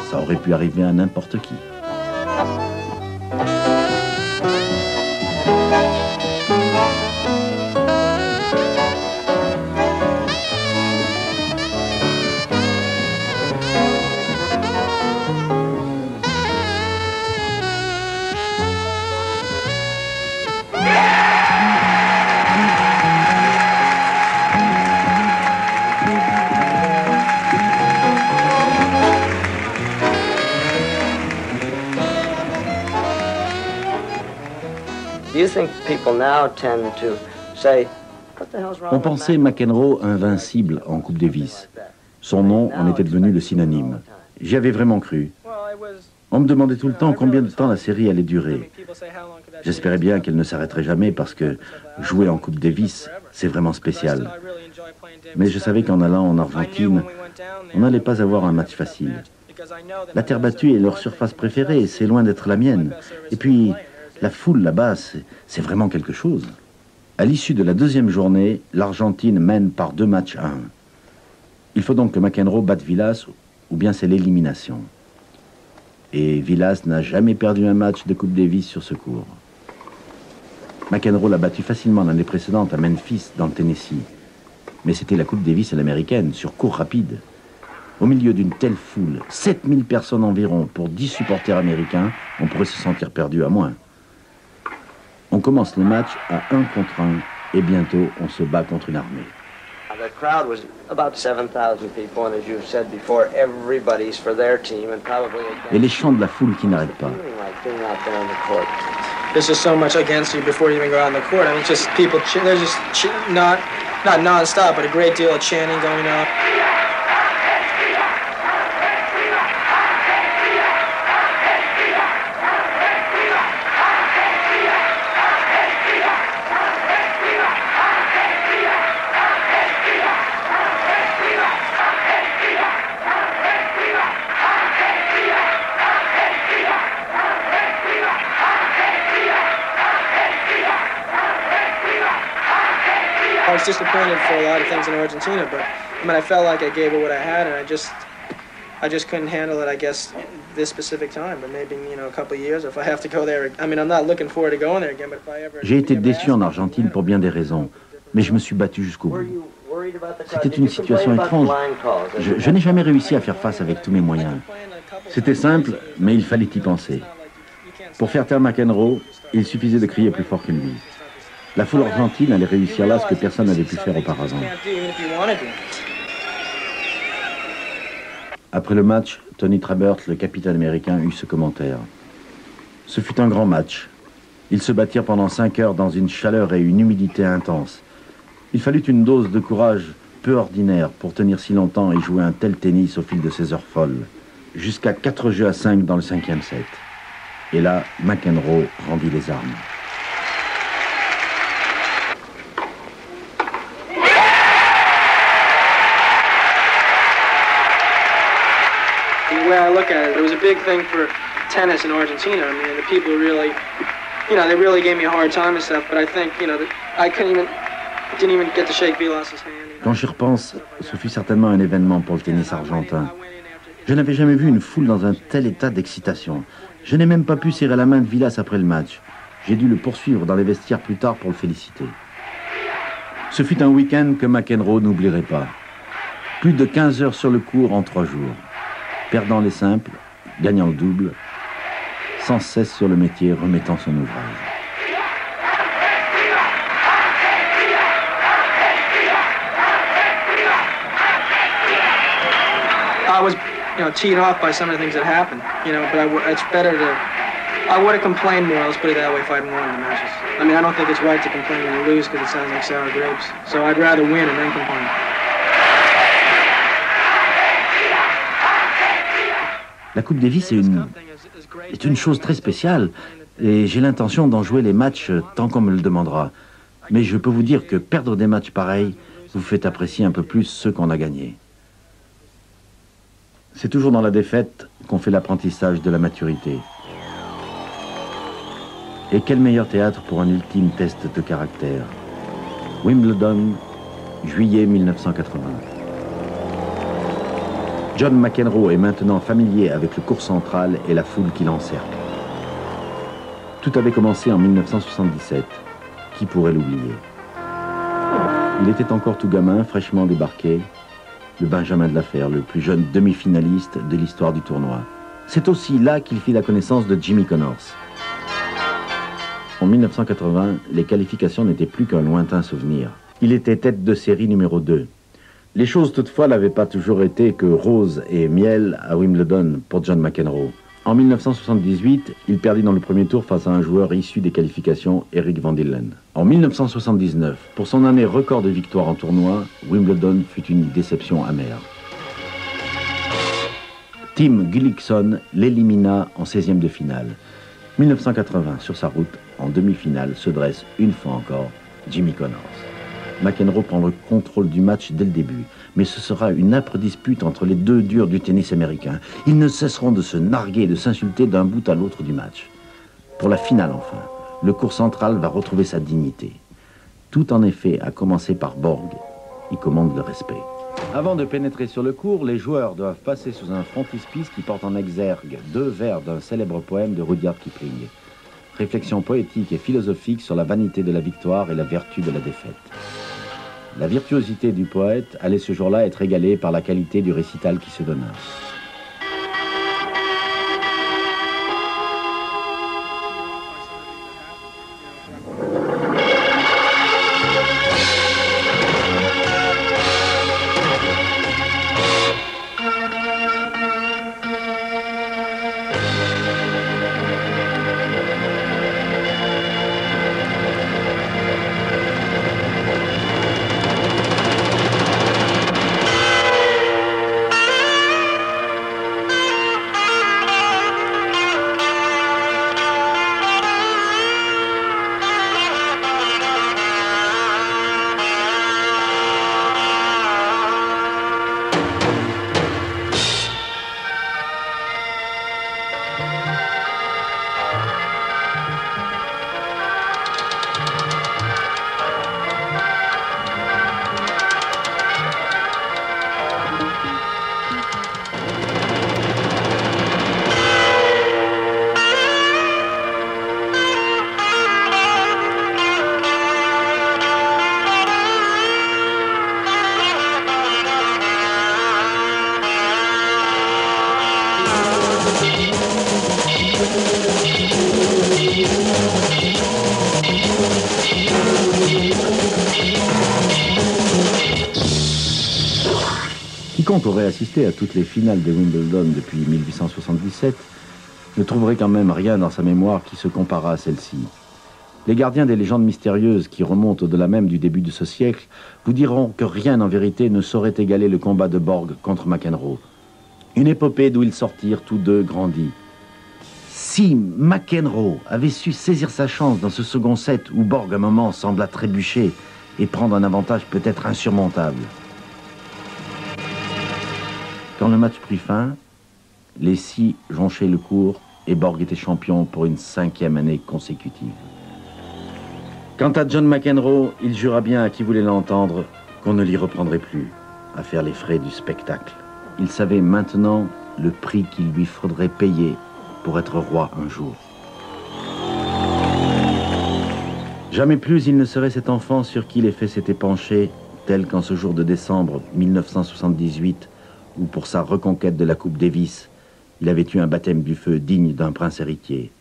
A: Ça aurait pu arriver à n'importe qui. On pensait McEnroe invincible en Coupe Davis. Son nom en était devenu le synonyme. J'y avais vraiment cru. On me demandait tout le temps combien de temps la série allait durer. J'espérais bien qu'elle ne s'arrêterait jamais parce que jouer en Coupe Davis, c'est vraiment spécial. Mais je savais qu'en allant en Argentine, on n'allait pas avoir un match facile. La terre battue est leur surface préférée et c'est loin d'être la mienne. Et puis, la foule là-bas, c'est vraiment quelque chose. À l'issue de la 2e journée, l'Argentine mène par 2 matchs à 1. Il faut donc que McEnroe batte Vilas ou bien c'est l'élimination. Et Vilas n'a jamais perdu un match de Coupe Davis sur ce court. McEnroe l'a battu facilement l'année précédente à Memphis, dans le Tennessee. Mais c'était la Coupe Davis à l'américaine, sur court rapide. Au milieu d'une telle foule, 7000 personnes environ pour 10 supporters américains, on pourrait se sentir perdu à moins. On commence le match à 1 contre 1 et bientôt on se bat contre une armée.
K: The crowd was about 7,000 people, and as you've said before, everybody's for their team and probably against.
A: Et les chants de la foule qui n'arrêtent pas.
J: There's just so much against you before you even go out on the court. I mean, just people, there's just not non-stop, but a great deal of chanting going on. I was disappointed for a lot of things in Argentina, but I mean, I felt like I gave it what I had, and I just couldn't handle it, I guess, this specific time. But maybe, you know, a couple of years, if I have to go there. I mean, I'm not looking forward to going there again, but if I ever.
A: J'ai été déçu en Argentine pour bien des raisons, mais je me suis battu jusqu'au bout. C'était une situation étrange. Je n'ai jamais réussi à faire face avec tous mes moyens. C'était simple, mais il fallait y penser. Pour faire taire McEnroe, il suffisait de crier plus fort que lui. La foule argentine allait réussir là ce que personne n'avait pu faire auparavant. Après le match, Tony Trabert, le capitaine américain, eut ce commentaire. Ce fut un grand match. Ils se battirent pendant 5 heures dans une chaleur et une humidité intense. Il fallut une dose de courage peu ordinaire pour tenir si longtemps et jouer un tel tennis au fil de ces heures folles. Jusqu'à 4 jeux à 5 dans le 5e set. Et là, McEnroe rendit les armes.
J: The way I look at it, it was a big thing for tennis in Argentina. I mean, the people really, you know, they really gave me a hard time and stuff. But I think, you know, I didn't even get to shake Vilas's hand.
A: Quand j'y repense, ce fut certainement un événement pour le tennis argentin. Je n'avais jamais vu une foule dans un tel état d'excitation. Je n'ai même pas pu serrer la main de Vilas après le match. J'ai dû le poursuivre dans les vestiaires plus tard pour le féliciter. Ce fut un week-end que McEnroe n'oublierait pas. Plus de 15 heures sur le court en 3 jours. Perdant les simples, gagnant le double, sans cesse sur le métier, remettant son ouvrage.
J: I was, you know, teed off by some of the things that happened, you know, but it's better to, I would have complained more, let's put it that way, if I'd won the matches. I mean, I don't think it's right to complain when you lose because it sounds like sour grapes. So I'd rather win and then complain.
A: La Coupe Davis est une chose très spéciale et j'ai l'intention d'en jouer les matchs tant qu'on me le demandera. Mais je peux vous dire que perdre des matchs pareils vous fait apprécier un peu plus ceux qu'on a gagnés. C'est toujours dans la défaite qu'on fait l'apprentissage de la maturité. Et quel meilleur théâtre pour un ultime test de caractère. Wimbledon, juillet 1980. John McEnroe est maintenant familier avec le court central et la foule qui l'encercle. Tout avait commencé en 1977. Qui pourrait l'oublier? Il était encore tout gamin, fraîchement débarqué, le Benjamin de l'affaire, le plus jeune demi-finaliste de l'histoire du tournoi. C'est aussi là qu'il fit la connaissance de Jimmy Connors. En 1980, les qualifications n'étaient plus qu'un lointain souvenir. Il était tête de série numéro 2. Les choses toutefois n'avaient pas toujours été que rose et miel à Wimbledon pour John McEnroe. En 1978, il perdit dans le premier tour face à un joueur issu des qualifications, Eric Van Dillen. En 1979, pour son année record de victoires en tournoi, Wimbledon fut une déception amère. Tim Gullikson l'élimina en 16e de finale. 1980, sur sa route, en demi-finale, se dresse une fois encore Jimmy Connors. McEnroe prend le contrôle du match dès le début, mais ce sera une âpre dispute entre les deux durs du tennis américain. Ils ne cesseront de se narguer et de s'insulter d'un bout à l'autre du match. Pour la finale enfin, le court central va retrouver sa dignité. Tout en effet, à commencer par Borg, il commande le respect. Avant de pénétrer sur le court, les joueurs doivent passer sous un frontispice qui porte en exergue 2 vers d'un célèbre poème de Rudyard Kipling. Réflexion poétique et philosophique sur la vanité de la victoire et la vertu de la défaite. La virtuosité du poète allait ce jour-là être égalée par la qualité du récital qui se donna. Quiconque aurait assisté à toutes les finales de Wimbledon depuis 1877 ne trouverait quand même rien dans sa mémoire qui se comparât à celle-ci. Les gardiens des légendes mystérieuses qui remontent au-delà même du début de ce siècle vous diront que rien en vérité ne saurait égaler le combat de Borg contre McEnroe. Une épopée d'où ils sortirent tous deux grandis. Si McEnroe avait su saisir sa chance dans ce second set où Borg à un moment sembla trébucher et prendre un avantage peut-être insurmontable. Quand le match prit fin, les six jonchaient le court et Borg était champion pour une 5e année consécutive. Quant à John McEnroe, il jura bien à qui voulait l'entendre qu'on ne l'y reprendrait plus à faire les frais du spectacle. Il savait maintenant le prix qu'il lui faudrait payer pour être roi un jour. Jamais plus il ne serait cet enfant sur qui les faits s'étaient penchés, tel qu'en ce jour de décembre 1978, où pour sa reconquête de la Coupe Davis, il avait eu un baptême du feu digne d'un prince héritier.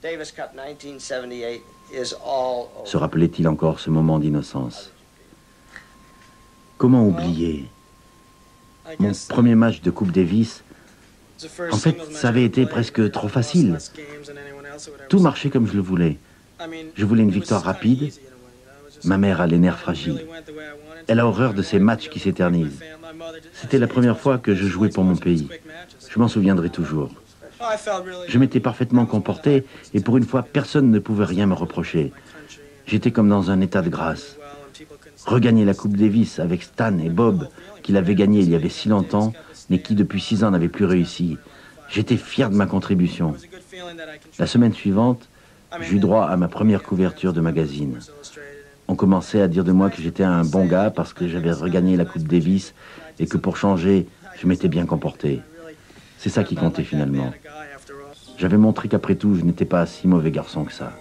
K: Davis Cup 1978 is all over.
A: Se rappelait-il encore ce moment d'innocence? Comment oublier? Mon premier match de Coupe Davis, en fait, ça avait été presque trop facile. Tout marchait comme je le voulais. Je voulais une victoire rapide. Ma mère a les nerfs fragiles. Elle a horreur de ces matchs qui s'éternisent. C'était la première fois que je jouais pour mon pays. Je m'en souviendrai toujours. Je m'étais parfaitement comporté et pour une fois, personne ne pouvait rien me reprocher. J'étais comme dans un état de grâce. Regagner la Coupe Davis avec Stan et Bob, qu'il avait gagné il y avait si longtemps, mais qui depuis 6 ans n'avait plus réussi. J'étais fier de ma contribution. La semaine suivante, j'eus droit à ma première couverture de magazine. On commençait à dire de moi que j'étais un bon gars parce que j'avais regagné la Coupe Davis et que pour changer, je m'étais bien comporté. C'est ça qui comptait finalement. J'avais montré qu'après tout, je n'étais pas si mauvais garçon que ça.